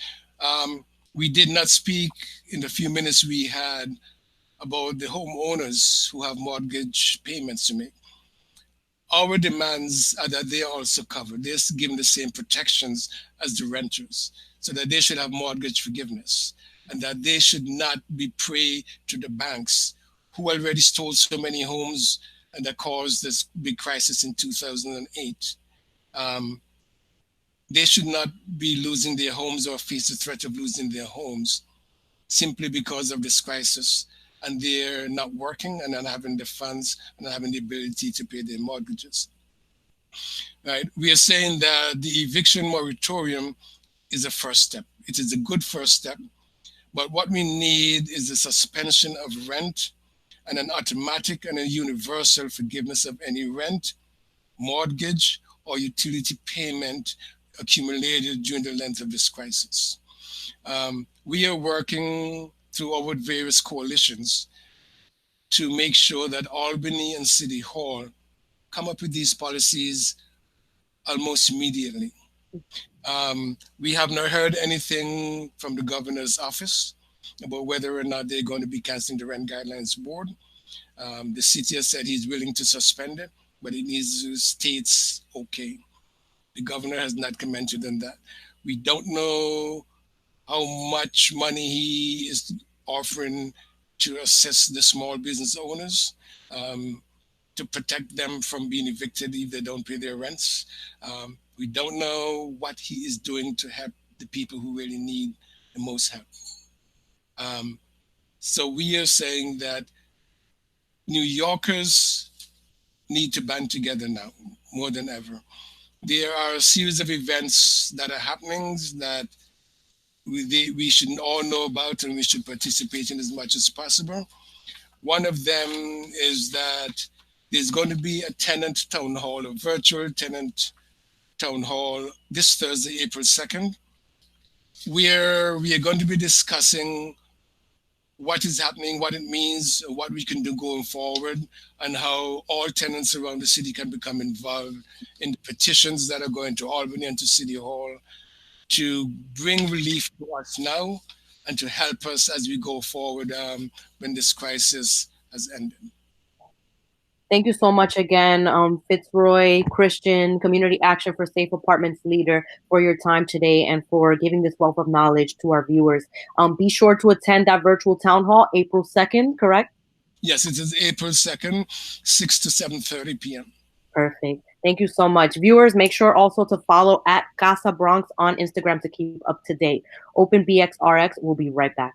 We did not speak in the few minutes we had about the homeowners who have mortgage payments to make. Our demands are that they are also covered. They're given the same protections as the renters, so that they should have mortgage forgiveness and that they should not be prey to the banks who already stole so many homes and that caused this big crisis in 2008. They should not be losing their homes or face the threat of losing their homes simply because of this crisis, and they're not working and not having the funds and not having the ability to pay their mortgages. Right? We are saying that the eviction moratorium is a first step. It is a good first step, but what we need is the suspension of rent and an automatic and a universal forgiveness of any rent, mortgage, or utility payment accumulated during the length of this crisis. We are working through our various coalitions to make sure that Albany and City Hall come up with these policies almost immediately. We have not heard anything from the governor's office about whether or not they're going to be canceling the Rent Guidelines Board. The city has said he's willing to suspend it, but it needs the state's okay. The governor has not commented on that. We don't know how much money he is offering to assist the small business owners to protect them from being evicted if they don't pay their rents. We don't know what he is doing to help the people who really need the most help. So we are saying that New Yorkers need to band together now more than ever. There are a series of events that are happening that we should all know about and we should participate in as much as possible. One of them is that there's going to be a tenant town hall, a virtual tenant town hall this Thursday, April 2nd, where we are going to be discussing what is happening, what it means, what we can do going forward, and how all tenants around the city can become involved in the petitions that are going to Albany and to City Hall to bring relief to us now and to help us as we go forward when this crisis has ended. Thank you so much again, Fitzroy, Christian, Community Action for Safe Apartments leader, for your time today and for giving this wealth of knowledge to our viewers. Be sure to attend that virtual town hall April 2nd, correct? Yes, it is April 2nd, 6 to 7:30 p.m. Perfect. Thank you so much. Viewers, make sure also to follow at Casa Bronx on Instagram to keep up to date. Open BxRx. We'll be right back.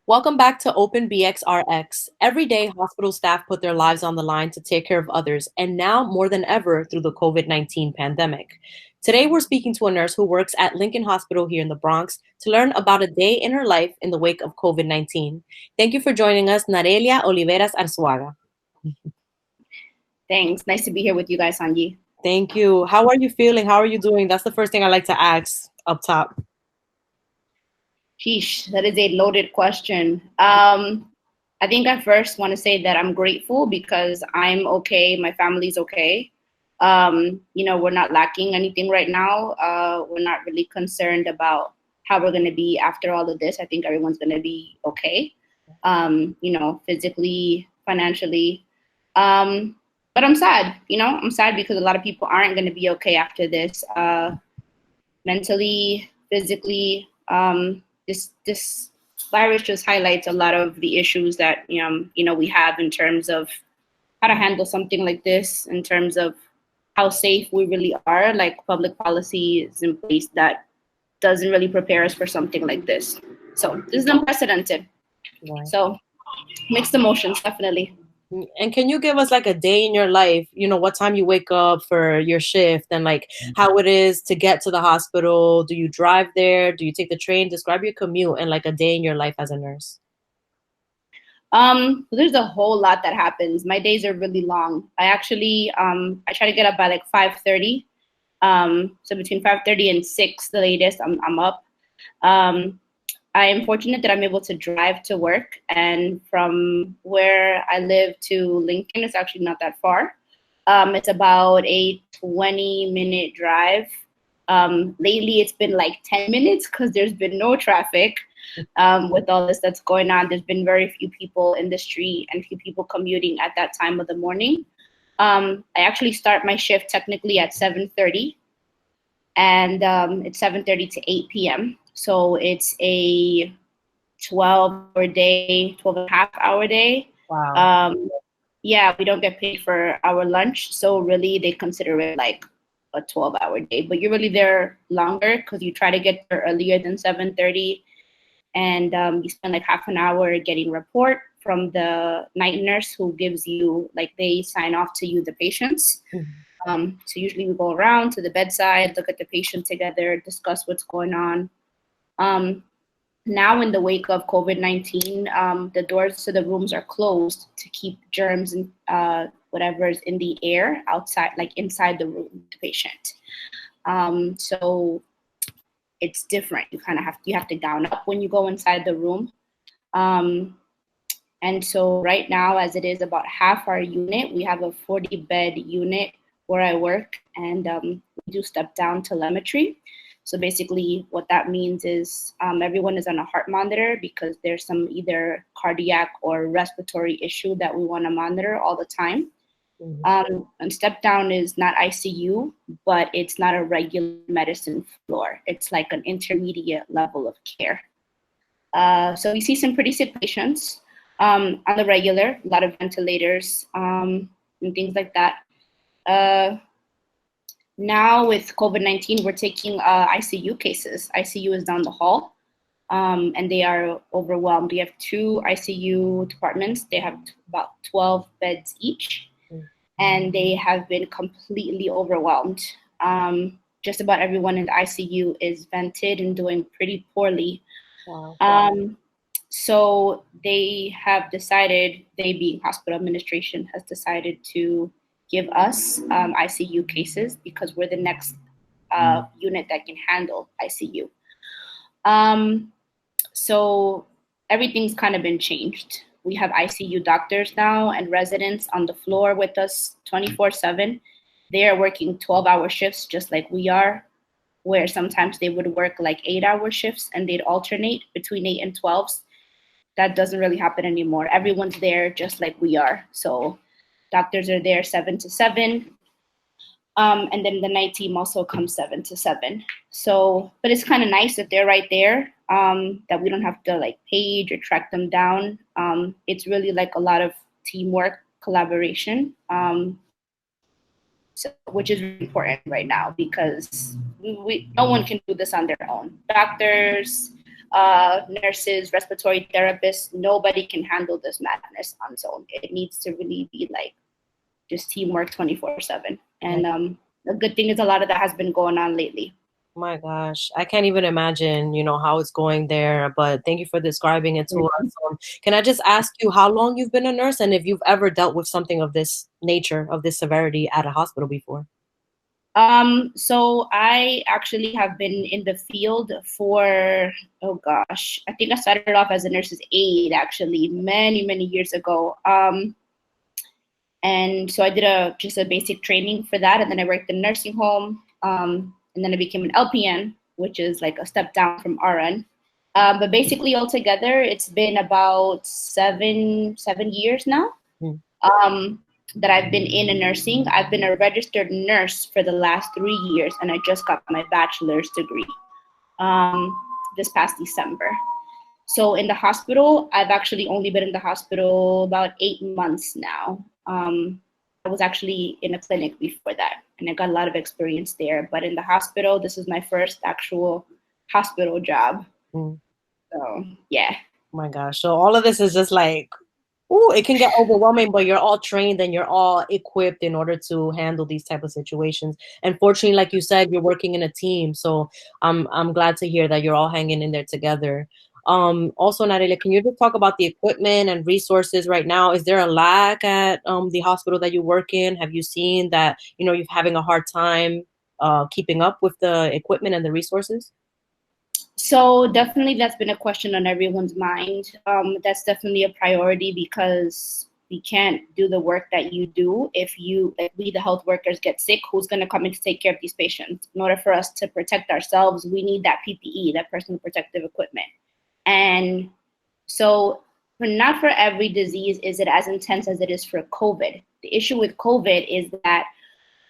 Welcome back to Open BxRx. Every day, hospital staff put their lives on the line to take care of others, and now more than ever through the COVID-19 pandemic. Today, we're speaking to a nurse who works at Lincoln Hospital here in the Bronx to learn about a day in her life in the wake of COVID-19. Thank you for joining us, Narelia Oliveras-Arzuaga. Thanks. Nice to be here with you guys, Sonyi. Thank you. How are you feeling? How are you doing? That's the first thing I like to ask up top. Sheesh, that is a loaded question. I think I first want to say that I'm grateful because I'm okay. My family's okay. We're not lacking anything right now. We're not really concerned about how we're going to be after all of this. I think everyone's going to be okay, physically, financially. But I'm sad, I'm sad because a lot of people aren't going to be okay after this, mentally, physically. This virus just highlights a lot of the issues that we have in terms of how to handle something like this, in terms of how safe we really are. Like, public policy is in place that doesn't really prepare us for something like this. So this is unprecedented. Right. So mixed emotions, definitely. And can you give us like a day in your life, what time you wake up for your shift and like how it is to get to the hospital? Do you drive there? Do you take the train? Describe your commute and like a day in your life as a nurse. There's a whole lot that happens. My days are really long. I actually, I try to get up by like 5:30. So between 5:30 and 6, the latest, I'm up. I am fortunate that I'm able to drive to work, and from where I live to Lincoln, it's actually not that far. It's about a 20-minute drive. Lately, it's been like 10 minutes because there's been no traffic. With all this that's going on, there's been very few people in the street and few people commuting at that time of the morning. I actually start my shift technically at 7:30, and it's 7:30 to 8 p.m. So it's a 12-hour day, 12.5-hour day. Wow. Yeah, we don't get paid for our lunch. So really they consider it like a 12-hour day, but you're really there longer because you try to get there earlier than 7:30. And you spend like half an hour getting report from the night nurse who gives you, like, they sign off to you, the patients. Mm-hmm. So usually we go around to the bedside, look at the patient together, discuss what's going on. Now in the wake of COVID-19, the doors to the rooms are closed to keep germs and whatever's in the air outside, like inside the room, the patient. So it's different. You have to gown up when you go inside the room. And so right now, as it is about half our unit, we have a 40-bed unit where I work, and we do step-down telemetry. So basically what that means is everyone is on a heart monitor because there's some either cardiac or respiratory issue that we want to monitor all the time. Mm-hmm. And step down is not ICU, but it's not a regular medicine floor. It's like an intermediate level of care. So we see some pretty sick patients on the regular, a lot of ventilators and things like that. Now with COVID-19, we're taking ICU cases. ICU is down the hall, and they are overwhelmed. We have 2 ICU departments. They have about 12 beds each, and they have been completely overwhelmed. Just about everyone in the ICU is vented and doing pretty poorly. Wow. So they have decided, they being hospital administration, has decided to give us ICU cases because we're the next unit that can handle ICU. So everything's kind of been changed. We have ICU doctors now and residents on the floor with us 24/7. They are working 12-hour shifts just like we are, where sometimes they would work like 8-hour shifts and they'd alternate between 8 and 12s. That doesn't really happen anymore. Everyone's there just like we are. So doctors are there 7 to 7. And then the night team also comes 7 to 7. So, but it's kind of nice that they're right there, that we don't have to like page or track them down. It's really like a lot of teamwork, collaboration, which is really important right now because no one can do this on their own. Doctors, nurses, respiratory therapists, nobody can handle this madness on its own. It needs to really be like just teamwork 24/7. And the good thing is a lot of that has been going on lately. My gosh, I can't even imagine, how it's going there, but thank you for describing it to us. Can I just ask you how long you've been a nurse and if you've ever dealt with something of this nature, of this severity at a hospital before? So I actually have been in the field for, oh gosh, I think I started off as a nurse's aide actually many, many years ago. And so I did just a basic training for that. And then I worked in a nursing home. And then I became an LPN, which is like a step down from RN. But basically altogether, it's been about seven years now that I've been in nursing. I've been a registered nurse for the last 3 years, and I just got my bachelor's degree this past December. So in the hospital, I've actually only been in the hospital about 8 months now. I was actually in a clinic before that, and I got a lot of experience there. But in the hospital, this is my first actual hospital job. So, yeah. Oh my gosh. So all of this is just like, ooh, it can get overwhelming, but you're all trained and you're all equipped in order to handle these type of situations. And fortunately, like you said, you're working in a team. So I'm glad to hear that you're all hanging in there together. Also, Narelia, can you just talk about the equipment and resources right now? Is there a lack at the hospital that you work in? Have you seen that, you're having a hard time keeping up with the equipment and the resources? So definitely that's been a question on everyone's mind. That's definitely a priority because we can't do the work that you do if we, the health workers, get sick. Who's going to come in to take care of these patients? In order for us to protect ourselves, we need that PPE, that personal protective equipment. And so not for every disease is it as intense as it is for COVID. The issue with COVID is that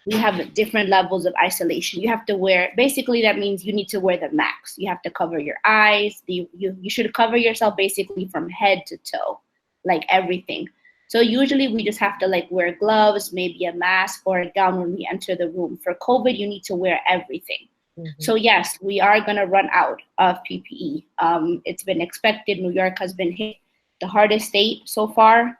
we have different levels of isolation. You have to wear, basically that means you need to wear the mask. You have to cover your eyes. You should cover yourself basically from head to toe, like everything. So usually we just have to wear gloves, maybe a mask or a gown when we enter the room. For COVID, you need to wear everything. So yes, we are going to run out of PPE. It's been expected. New York has been hit the hardest state so far.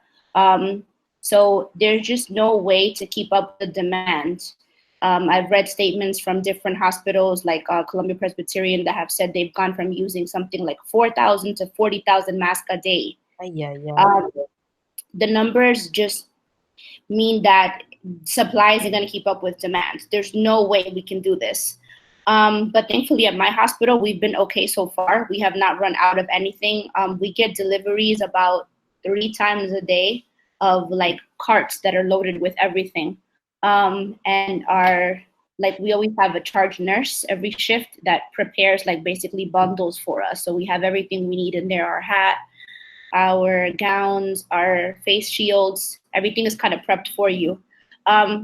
So there's just no way to keep up the demand. I've read statements from different hospitals like Columbia Presbyterian that have said they've gone from using something like 4,000 to 40,000 masks a day. The numbers just mean that supplies are going to keep up with demand. There's no way we can do this. But thankfully at my hospital, we've been okay so far. We have not run out of anything. We get deliveries about 3 times a day of carts that are loaded with everything. And we always have a charge nurse every shift that prepares basically bundles for us. So we have everything we need in there, our hat, our gowns, our face shields, everything is kind of prepped for you.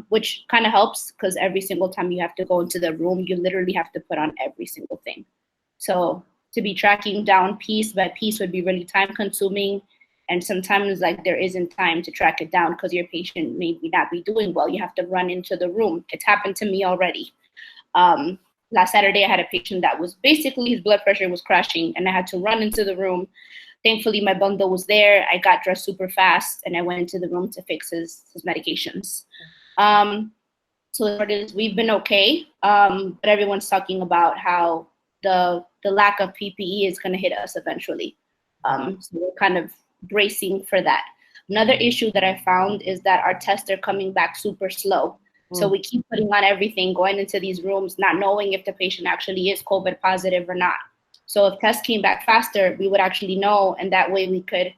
Which kind of helps because every single time you have to go into the room, you literally have to put on every single thing. So to be tracking down piece by piece would be really time consuming. And sometimes there isn't time to track it down because your patient may not be doing well. You have to run into the room. It's happened to me already. Last Saturday, I had a patient that was basically his blood pressure was crashing and I had to run into the room. Thankfully, my bundle was there. I got dressed super fast and I went into the room to fix his medications. So we've been okay, but everyone's talking about how the lack of PPE is going to hit us eventually. So we're kind of bracing for that. Another issue that I found is that our tests are coming back super slow. So we keep putting on everything, going into these rooms, not knowing if the patient actually is COVID positive or not. So if tests came back faster, we would actually know, and that way we could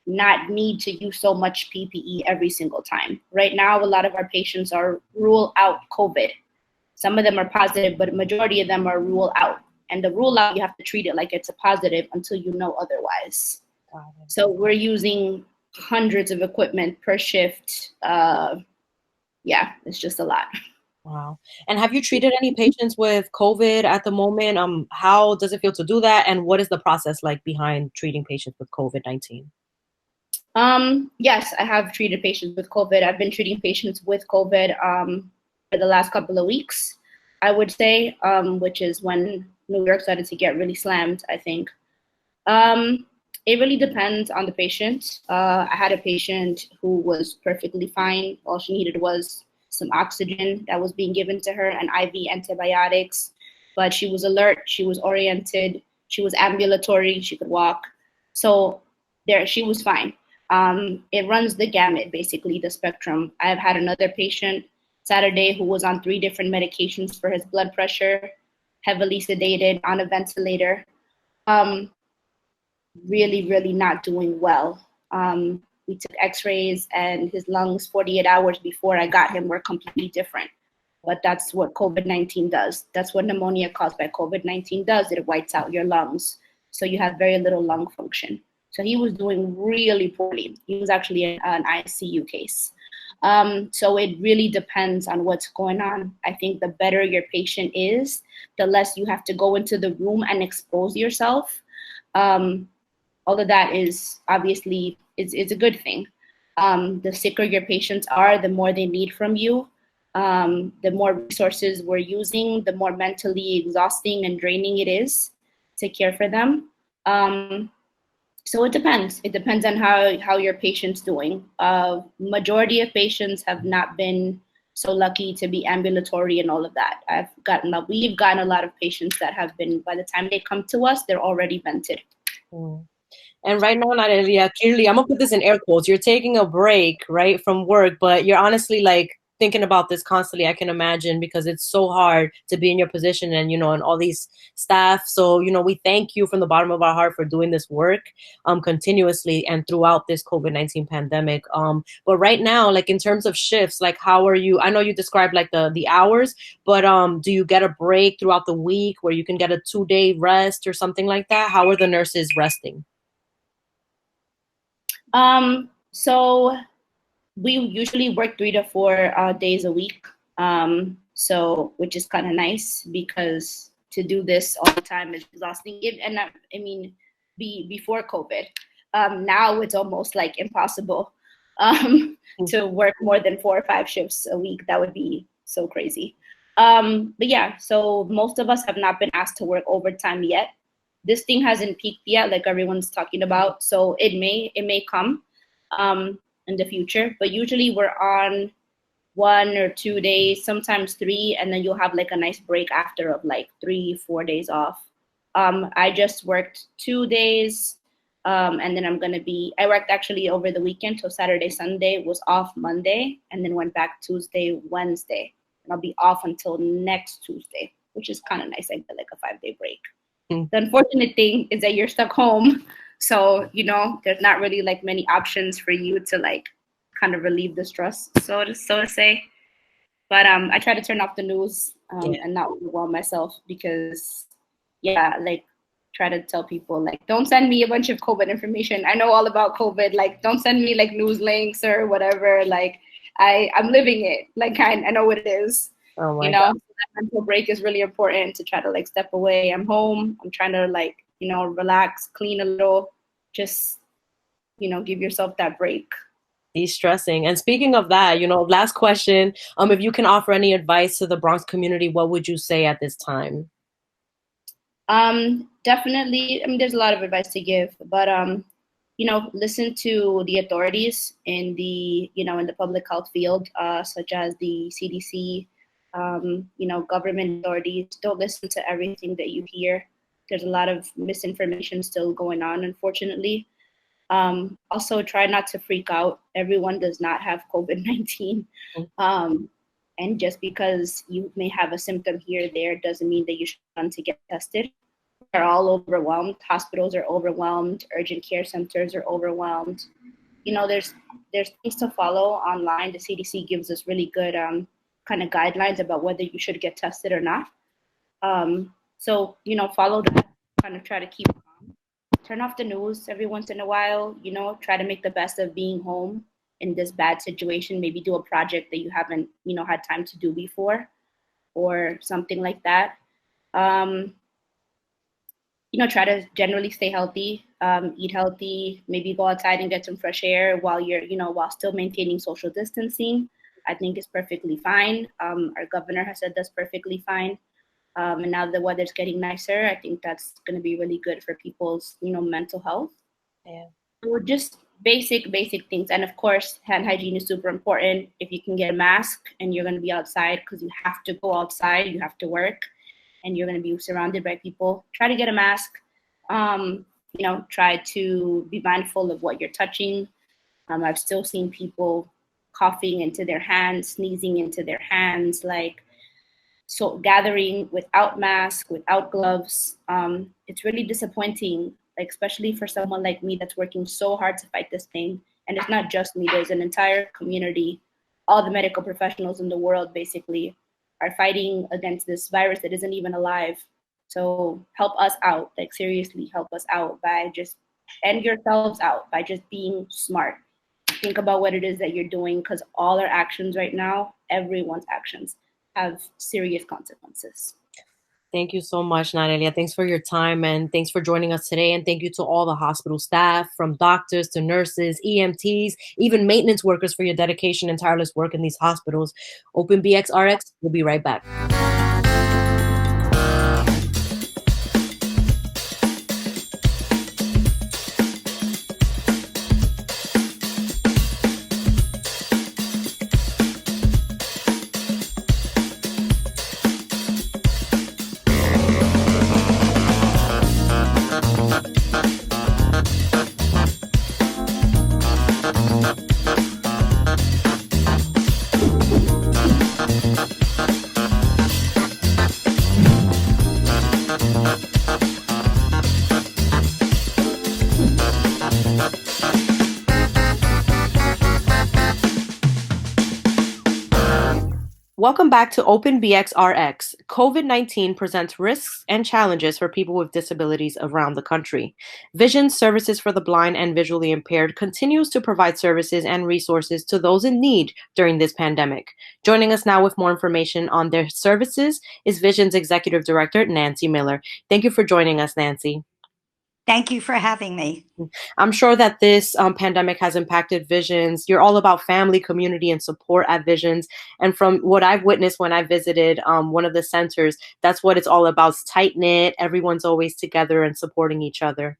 not need to use so much PPE every single time. Right now, a lot of our patients are rule out COVID. Some of them are positive, but a majority of them are rule out. And the rule out, you have to treat it like it's a positive until you know otherwise. So we're using hundreds of equipment per shift. It's just a lot. Wow. And have you treated any patients with COVID at the moment? How does it feel to do that? And what is the process like behind treating patients with COVID-19? Yes, I have treated patients with COVID. I've been treating patients with COVID for the last couple of weeks, I would say, which is when New York started to get really slammed, I think. It really depends on the patient. I had a patient who was perfectly fine. All she needed was some oxygen that was being given to her and IV antibiotics, but she was alert, she was oriented, she was ambulatory, she could walk. So there, she was fine. It runs the gamut, basically, the spectrum. I've had another patient Saturday who was on 3 different medications for his blood pressure, heavily sedated, on a ventilator. Really, really not doing well. We took x-rays and his lungs 48 hours before I got him were completely different. But that's what COVID-19 does. That's what pneumonia caused by COVID-19 does. It wipes out your lungs. So you have very little lung function. So he was doing really poorly. He was actually an ICU case. So it really depends on what's going on. I think the better your patient is, the less you have to go into the room and expose yourself. All of that is obviously, it's a good thing. The sicker your patients are, the more they need from you. The more resources we're using, the more mentally exhausting and draining it is to care for them. So it depends. It depends on how your patient's doing. Majority of patients have not been so lucky to be ambulatory and all of that. We've gotten a lot of patients that have been, by the time they come to us, they're already vented. And right now, Narelia, clearly, I'm gonna put this in air quotes. You're taking a break, right, from work, but you're honestly like thinking about this constantly. I can imagine, because it's so hard to be in your position and, and all these staff. So, we thank you from the bottom of our heart for doing this work continuously and throughout this COVID-19 pandemic. But right now, like in terms of shifts, like how are you? I know you described like the hours, but do you get a break throughout the week where you can get a 2-day rest or something like that? How are the nurses resting? So we usually work 3 to 4 days a week. So, which is kind of nice, because to do this all the time is exhausting. Before COVID, now it's almost like impossible, to work more than 4 or 5 shifts a week. That would be so crazy. But yeah, so most of us have not been asked to work overtime yet. This thing hasn't peaked yet, like everyone's talking about. So it may come in the future, but usually we're on 1 or 2 days, sometimes 3, and then you'll have like a nice break after of like 3-4 days off. I just worked 2 days, and then I worked actually over the weekend, so Saturday, Sunday, was off Monday, and then went back Tuesday, Wednesday, and I'll be off until next Tuesday, which is kind of nice. I get like a 5-day break. The unfortunate thing is that you're stuck home. So, there's not really like many options for you to like kind of relieve the stress, so to say. But I try to turn off the news and not overwhelm myself, because like try to tell people like, don't send me a bunch of COVID information. I know all about COVID. Like, don't send me like news links or whatever. Like I'm living it. Like I know what it is. Oh my God. So that mental break is really important, to try to like step away. I'm home. I'm trying to like, relax, clean a little, just, give yourself that break. De-stressing. And speaking of that, last question, if you can offer any advice to the Bronx community, what would you say at this time? Definitely, there's a lot of advice to give, but listen to the authorities in the in the public health field, such as the CDC, government authorities. Don't listen to everything that you hear. There's a lot of misinformation still going on, unfortunately. Also, try not to freak out. Everyone does not have COVID-19. And just because you may have a symptom here or there doesn't mean that you should run to get tested. They're all overwhelmed. Hospitals are overwhelmed. Urgent care centers are overwhelmed. There's things to follow online. The CDC gives us really good kind of guidelines about whether you should get tested or not. So, follow that, kind of try to keep calm. Turn off the news every once in a while, try to make the best of being home in this bad situation. Maybe do a project that you haven't, had time to do before, or something like that. Try to generally stay healthy, eat healthy, maybe go outside and get some fresh air while you're, while still maintaining social distancing. I think is perfectly fine. Our governor has said that's perfectly fine. And now the weather's getting nicer, I think that's going to be really good for people's, mental health. Yeah. So just basic things. And of course, hand hygiene is super important. If you can get a mask and you're going to be outside, because you have to go outside, you have to work, and you're going to be surrounded by people, try to get a mask. Try to be mindful of what you're touching. I've still seen people coughing into their hands, sneezing into their hands, so gathering without mask, without gloves. It's really disappointing, especially for someone like me that's working so hard to fight this thing. And it's not just me, there's an entire community. All the medical professionals in the world basically are fighting against this virus that isn't even alive. So help us out, seriously help us out by just, and yourselves out by just being smart. Think about what it is that you're doing, because all our actions right now, everyone's actions, have serious consequences. Thank you so much, Narelia. Thanks for your time, and thanks for joining us today. And thank you to all the hospital staff, from doctors to nurses, EMTs, even maintenance workers, for your dedication and tireless work in these hospitals. Open BxRx, we'll be right back. Welcome back to Open BxRx. COVID-19 presents risks and challenges for people with disabilities around the country. Vision Services for the Blind and Visually Impaired continues to provide services and resources to those in need during this pandemic. Joining us now with more information on their services is Vision's Executive Director, Nancy Miller. Thank you for joining us, Nancy. Thank you for having me. I'm sure that this pandemic has impacted Visions. You're all about family, community, and support at Visions. And from what I've witnessed when I visited one of the centers, that's what it's all about. It's tight-knit. Everyone's always together and supporting each other.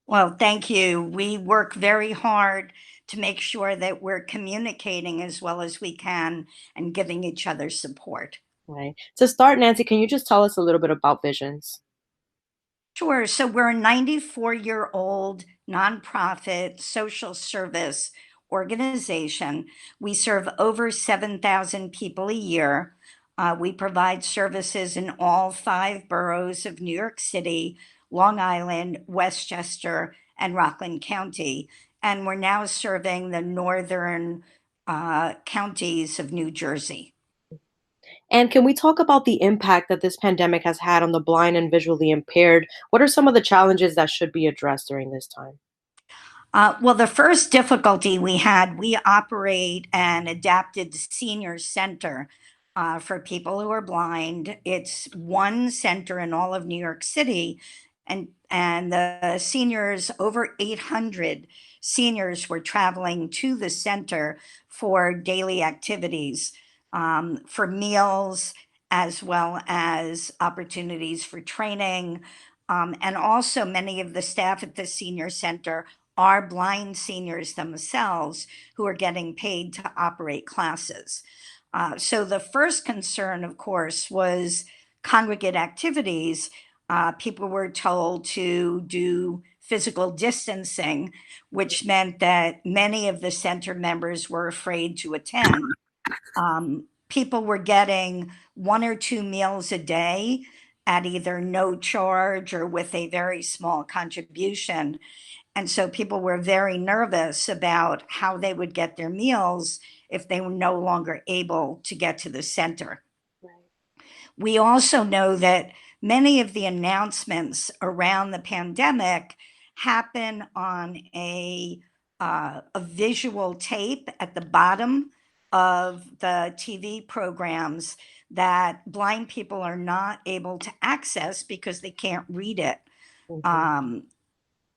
Well, thank you. We work very hard to make sure that we're communicating as well as we can and giving each other support. Right. To start, Nancy, can you just tell us a little bit about Visions? Sure. So we're a 94-year-old nonprofit social service organization. We serve over 7,000 people a year. We provide services in all 5 boroughs of New York City, Long Island, Westchester, and Rockland County. And we're now serving the northern counties of New Jersey. And can we talk about the impact that this pandemic has had on the blind and visually impaired? What are some of the challenges that should be addressed during this time? Well, the first difficulty we operate an adapted senior center for people who are blind. It's one center in all of New York City, and the seniors, over 800 seniors, were traveling to the center for daily activities, for meals, as well as opportunities for training. And also, many of the staff at the senior center are blind seniors themselves who are getting paid to operate classes. So the first concern, of course, was congregate activities. People were told to do physical distancing, which meant that many of the center members were afraid to attend. People were getting 1 or 2 meals a day at either no charge or with a very small contribution. And so people were very nervous about how they would get their meals if they were no longer able to get to the center. Right. We also know that many of the announcements around the pandemic happen on a visual tape at the bottom of the TV programs that blind people are not able to access because they can't read it. Mm-hmm.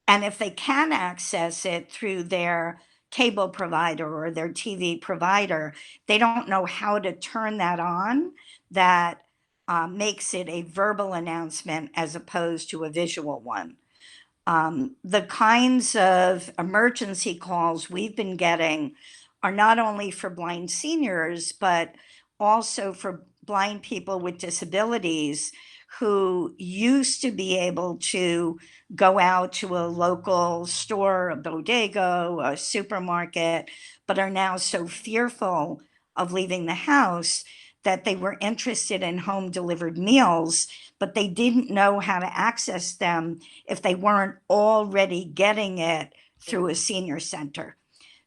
And if they can access it through their cable provider or their TV provider, they don't know how to turn that on, that makes it a verbal announcement as opposed to a visual one. The kinds of emergency calls we've been getting are not only for blind seniors, but also for blind people with disabilities who used to be able to go out to a local store, a bodega, a supermarket, but are now so fearful of leaving the house that they were interested in home delivered meals, but they didn't know how to access them if they weren't already getting it through a senior center.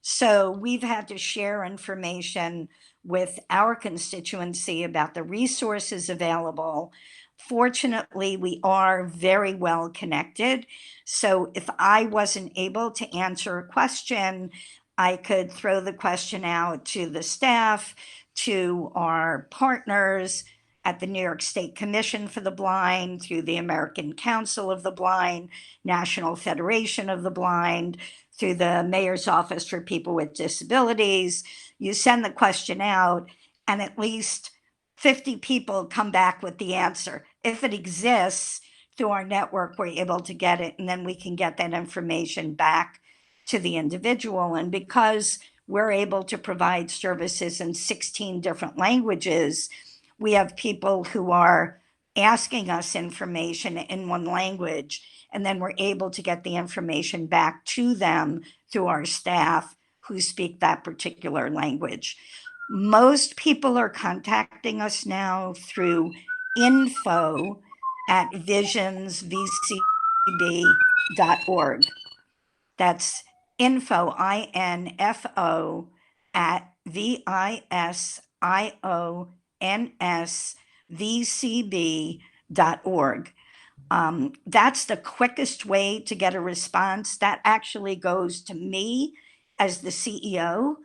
So we've had to share information with our constituency about the resources available. Fortunately, we are very well connected. So if I wasn't able to answer a question, I could throw the question out to the staff, to our partners at the New York State Commission for the Blind, through the American Council of the Blind, National Federation of the Blind, through the Mayor's Office for People with Disabilities. You send the question out, and at least 50 people come back with the answer. If it exists through our network, we're able to get it, and then we can get that information back to the individual. And because we're able to provide services in 16 different languages, we have people who are asking us information in one language, and then we're able to get the information back to them through our staff who speak that particular language. Most people are contacting us now through info@visionsvcb.org. That's info, INFO, at VISIONSVCB.org. That's the quickest way to get a response. That actually goes to me as the CEO,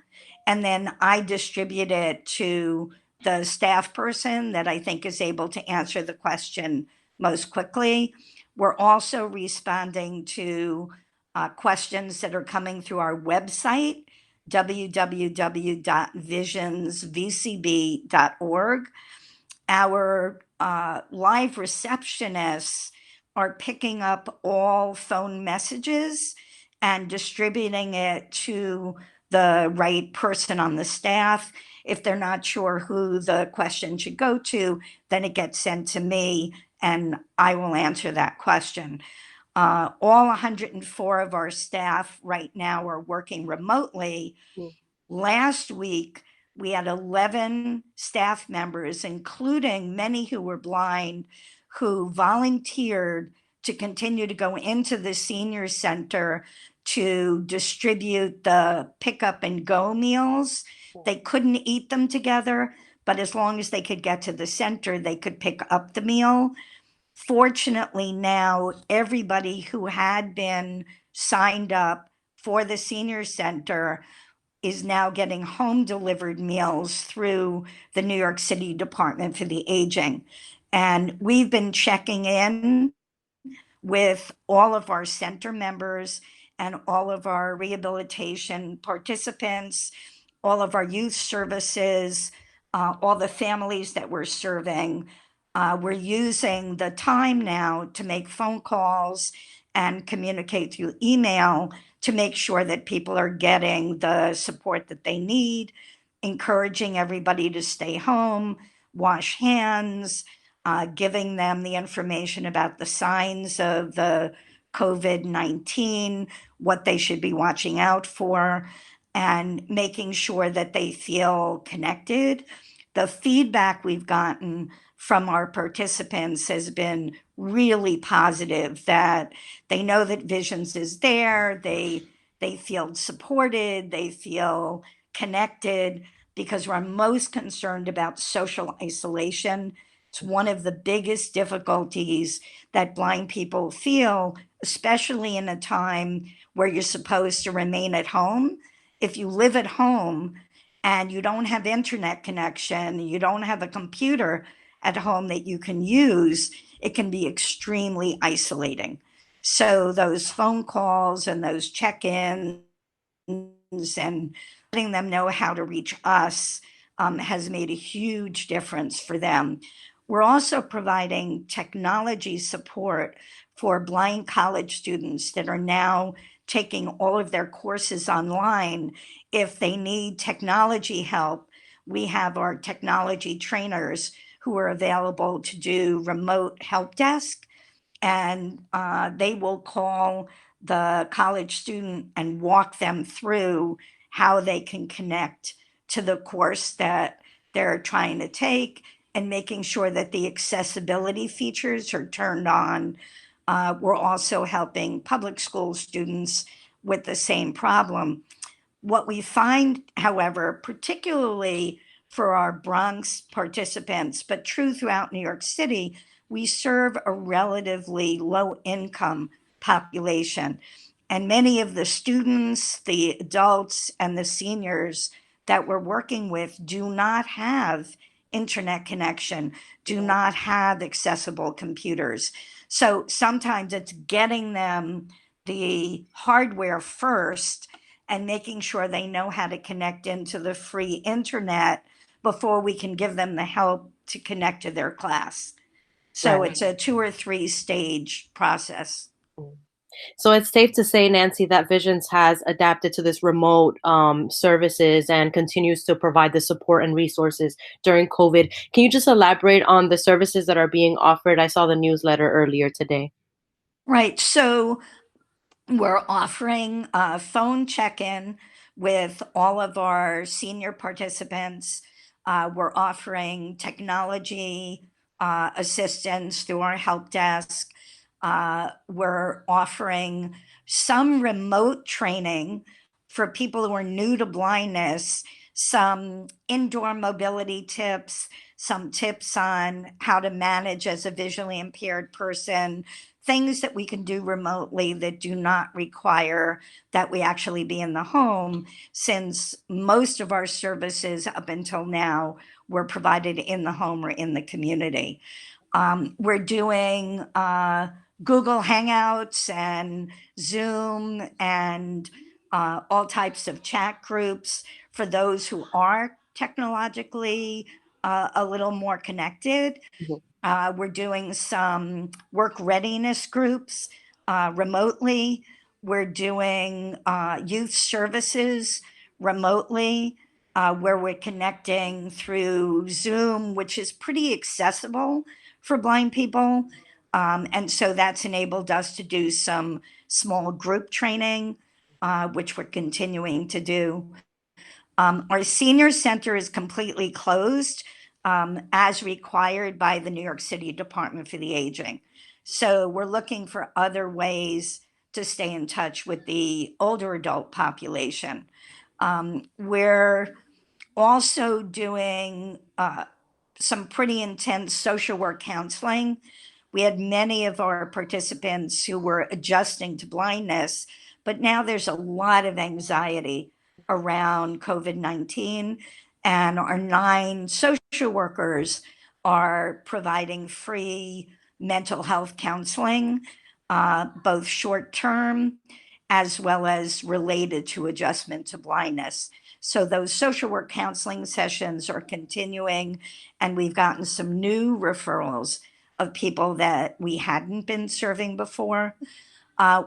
and then I distribute it to the staff person that I think is able to answer the question most quickly. We're also responding to questions that are coming through our website, www.visionsvcb.org. Our live receptionists are picking up all phone messages and distributing it to the right person on the staff. If they're not sure who the question should go to, then it gets sent to me and I will answer that question. All 104 of our staff right now are working remotely. Last week, we had 11 staff members, including many who were blind, who volunteered to continue to go into the senior center to distribute the pick up and go meals. They couldn't eat them together, but as long as they could get to the center, they could pick up the meal. Fortunately, now everybody who had been signed up for the senior center is now getting home delivered meals through the New York City Department for the Aging. And we've been checking in with all of our center members and all of our rehabilitation participants, all of our youth services, all the families that we're serving. We're using the time now to make phone calls and communicate through email to make sure that people are getting the support that they need, encouraging everybody to stay home, wash hands, giving them the information about the signs of the COVID-19, what they should be watching out for, and making sure that they feel connected. The feedback we've gotten from our participants has been really positive, that they know that Visions is there, they feel supported, they feel connected, because we're most concerned about social isolation. It's one of the biggest difficulties that blind people feel, especially in a time where you're supposed to remain at home. If you live at home and you don't have internet connection, you don't have a computer at home that you can use, it can be extremely isolating. So those phone calls and those check-ins and letting them know how to reach us has made a huge difference for them. We're also providing technology support for blind college students that are now taking all of their courses online. If they need technology help, we have our technology trainers who are available to do remote help desk, and they will call the college student and walk them through how they can connect to the course that they're trying to take, and making sure that the accessibility features are turned on. We're also helping public school students with the same problem. What we find, however, particularly for our Bronx participants, but true throughout New York City, we serve a relatively low income population. And many of the students, the adults, and the seniors that we're working with do not have internet connection, do not have accessible computers. So sometimes it's getting them the hardware first and making sure they know how to connect into the free internet before we can give them the help to connect to their class. So Right. it's a 2 or 3 stage process. So it's safe to say, Nancy, that Visions has adapted to this remote services and continues to provide the support and resources during COVID. Can you just elaborate on the services that are being offered? I saw the newsletter earlier today. Right. So we're offering a phone check-in with all of our senior participants. We're offering technology assistance through our help desk. We're offering some remote training for people who are new to blindness, some indoor mobility tips, some tips on how to manage as a visually impaired person, things that we can do remotely that do not require that we actually be in the home, since most of our services up until now were provided in the home or in the community. We're doing Google Hangouts and Zoom and all types of chat groups for those who are technologically a little more connected. We're doing some work readiness groups remotely. We're doing youth services remotely, where we're connecting through Zoom, which is pretty accessible for blind people. And so that's enabled us to do some small group training, which we're continuing to do. Our senior center is completely closed as required by the New York City Department for the Aging. So we're looking for other ways to stay in touch with the older adult population. We're also doing some pretty intense social work counseling. We had many of our participants who were adjusting to blindness, but now there's a lot of anxiety around COVID-19, and our 9 social workers are providing free mental health counseling, both short-term as well as related to adjustment to blindness. So those social work counseling sessions are continuing, and we've gotten some new referrals of people that we hadn't been serving before.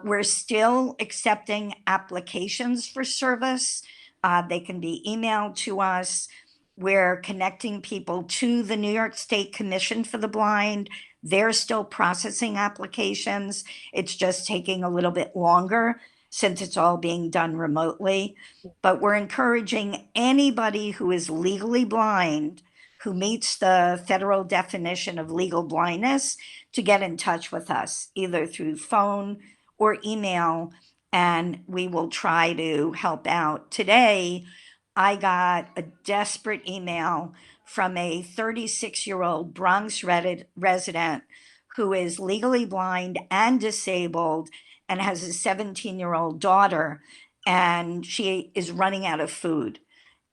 We're still accepting applications for service. They can be emailed to us. We're connecting people to the New York State Commission for the Blind. They're still processing applications. It's just taking a little bit longer since it's all being done remotely. But we're encouraging anybody who is legally blind, who meets the federal definition of legal blindness, to get in touch with us, either through phone or email, and we will try to help out. Today, I got a desperate email from a 36-year-old Bronx resident who is legally blind and disabled and has a 17-year-old daughter, and she is running out of food.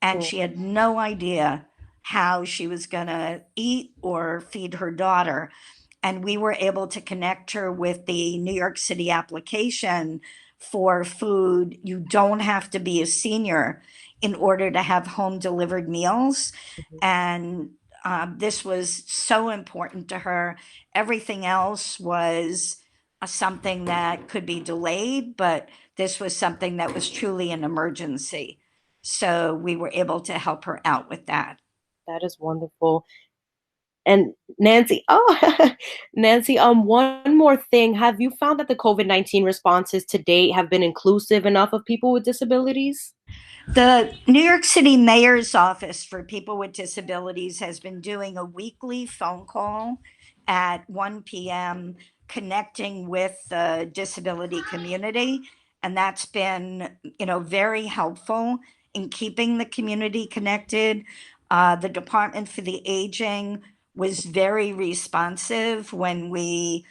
And she had no idea how she was going to eat or feed her daughter. And we were able to connect her with the New York City application for food. You don't have to be a senior in order to have home delivered meals. And this was so important to her. Everything else was something that could be delayed, but this was something that was truly an emergency. So we were able to help her out with that. That is wonderful. And Nancy, Nancy, one more thing. Have you found that the COVID-19 responses to date have been inclusive enough of people with disabilities? The New York City Mayor's Office for People with Disabilities has been doing a weekly phone call at 1 p.m. connecting with the disability community. And that's been, very helpful in keeping the community connected. The Department for the Aging was very responsive when we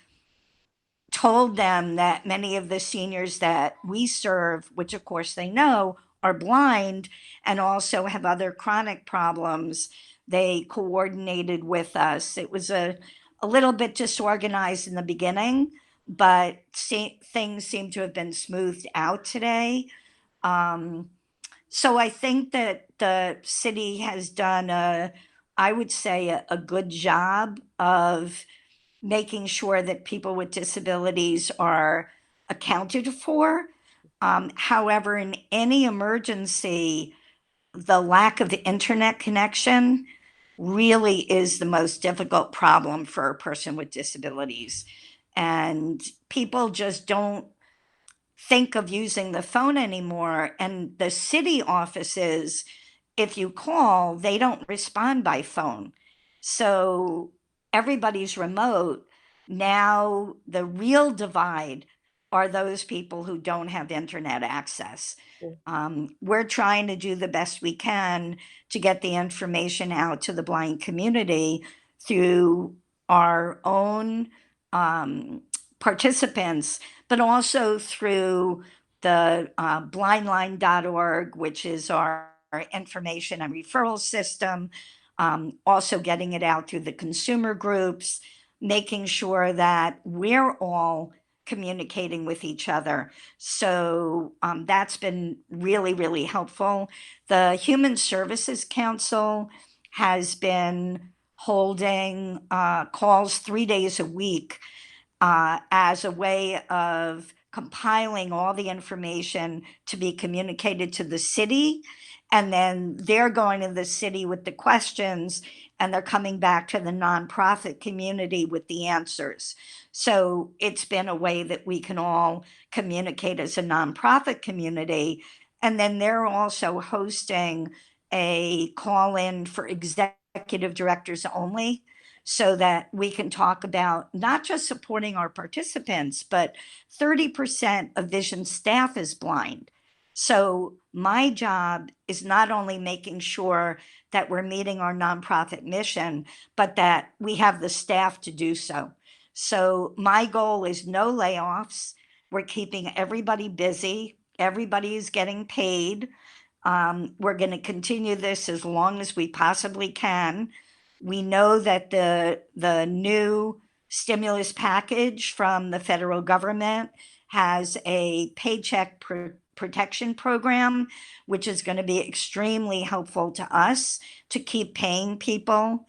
told them that many of the seniors that we serve, which of course they know, are blind and also have other chronic problems. They coordinated with us. It was a little bit disorganized in the beginning, but things seem to have been smoothed out today. So I think that the city has done I would say, a good job of making sure that people with disabilities are accounted for. However, in any emergency, the lack of internet connection really is the most difficult problem for a person with disabilities. And people just don't think of using the phone anymore. And the city offices, if you call, they don't respond by phone. So everybody's remote. Now, the real divide are those people who don't have internet access. We're trying to do the best we can to get the information out to the blind community through our own participants, but also through the blindline.org, which is our information and referral system, also getting it out through the consumer groups, making sure that we're all communicating with each other. So that's been really, really helpful. The Human Services Council has been holding calls 3 days a week as a way of compiling all the information to be communicated to the city. And then they're going to the city with the questions and they're coming back to the nonprofit community with the answers. So it's been a way that we can all communicate as a nonprofit community. And then they're also hosting a call-in for executive directors only, so that we can talk about not just supporting our participants, but 30% of Vision staff is blind. So my job is not only making sure that we're meeting our nonprofit mission, but that we have the staff to do so. So my goal is no layoffs. We're keeping everybody busy. Everybody is getting paid. We're going to continue this as long as we possibly can. We know that the new stimulus package from the federal government has a paycheck protection program, which is going to be extremely helpful to us to keep paying people.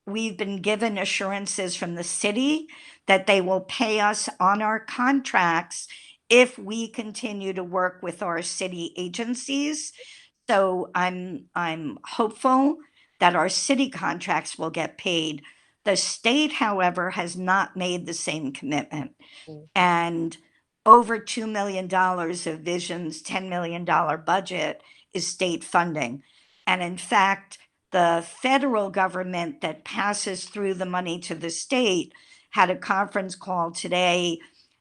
We've been given assurances from the city that they will pay us on our contracts if we continue to work with our city agencies. So I'm hopeful that our city contracts will get paid. The state, however, has not made the same commitment. And over $2 million of Vision's $10 million budget is state funding. And in fact, the federal government that passes through the money to the state had a conference call today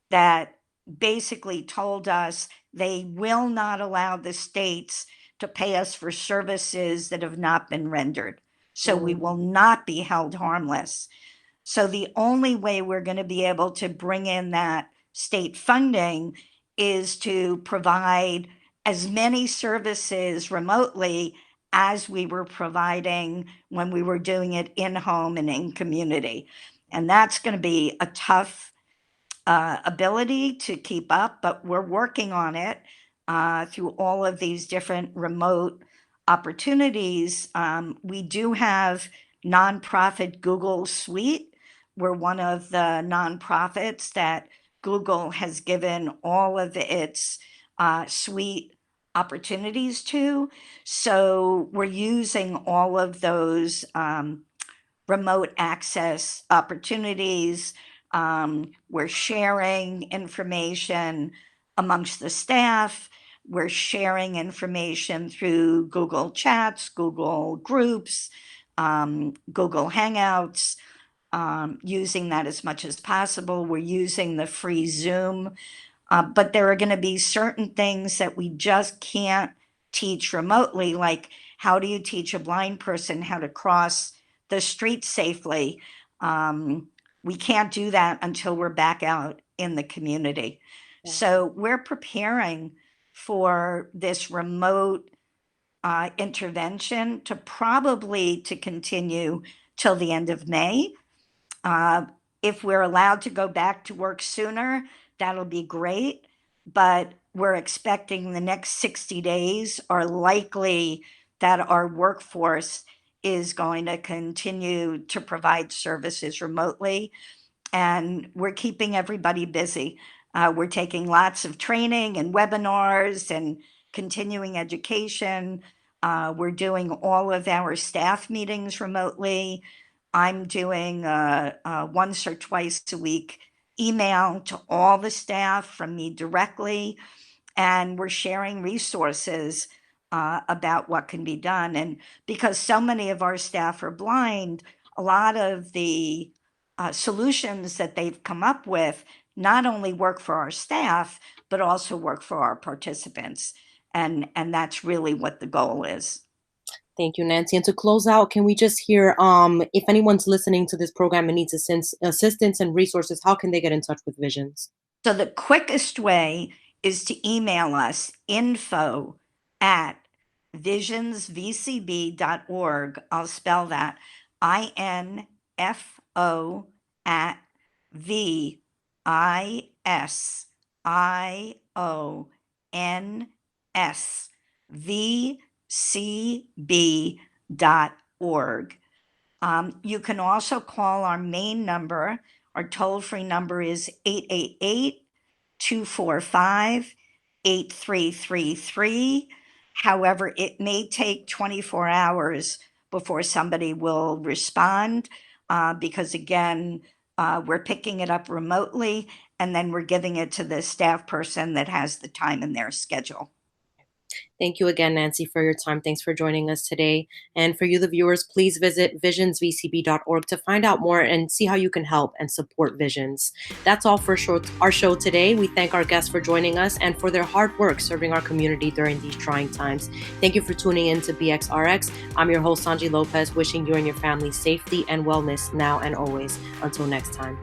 that basically told us they will not allow the states to pay us for services that have not been rendered. So we will not be held harmless. So the only way we're going to be able to bring in that state funding is to provide as many services remotely as we were providing when we were doing it in home and in community. And that's going to be a tough ability to keep up, but we're working on it through all of these different remote opportunities, we do have nonprofit Google Suite. We're one of the nonprofits that Google has given all of its suite opportunities to. So we're using all of those remote access opportunities. We're sharing information amongst the staff. We're sharing information through Google Chats, Google Groups, Google Hangouts, using that as much as possible. We're using the free Zoom, but there are going to be certain things that we just can't teach remotely, like how do you teach a blind person how to cross the street safely? We can't do that until we're back out in the community. So we're preparing for this remote intervention to continue till the end of May. If we're allowed to go back to work sooner, that'll be great. But we're expecting the next 60 days are likely that our workforce is going to continue to provide services remotely. And we're keeping everybody busy. We're taking lots of training and webinars and continuing education. We're doing all of our staff meetings remotely. I'm doing once or twice a week email to all the staff from me directly, and we're sharing resources about what can be done. And because so many of our staff are blind, a lot of the solutions that they've come up with not only work for our staff, but also work for our participants. And that's really what the goal is. Thank you, Nancy. And to close out, can we just hear if anyone's listening to this program and needs assistance and resources, how can they get in touch with Visions? So the quickest way is to email us info@visionsvcb.org. I'll spell that info@VISIONSVCB.org. You can also call our main number. Our toll-free number is 888-245-8333. However, it may take 24 hours before somebody will respond because, again, we're picking it up remotely and then we're giving it to the staff person that has the time in their schedule. Thank you again, Nancy, for your time. Thanks for joining us today. And for you, the viewers, please visit visionsvcb.org to find out more and see how you can help and support Visions. That's all for our show today. We thank our guests for joining us and for their hard work serving our community during these trying times. Thank you for tuning in to BxRx. I'm your host, Sonyi Lopez, wishing you and your family safety and wellness now and always. Until next time.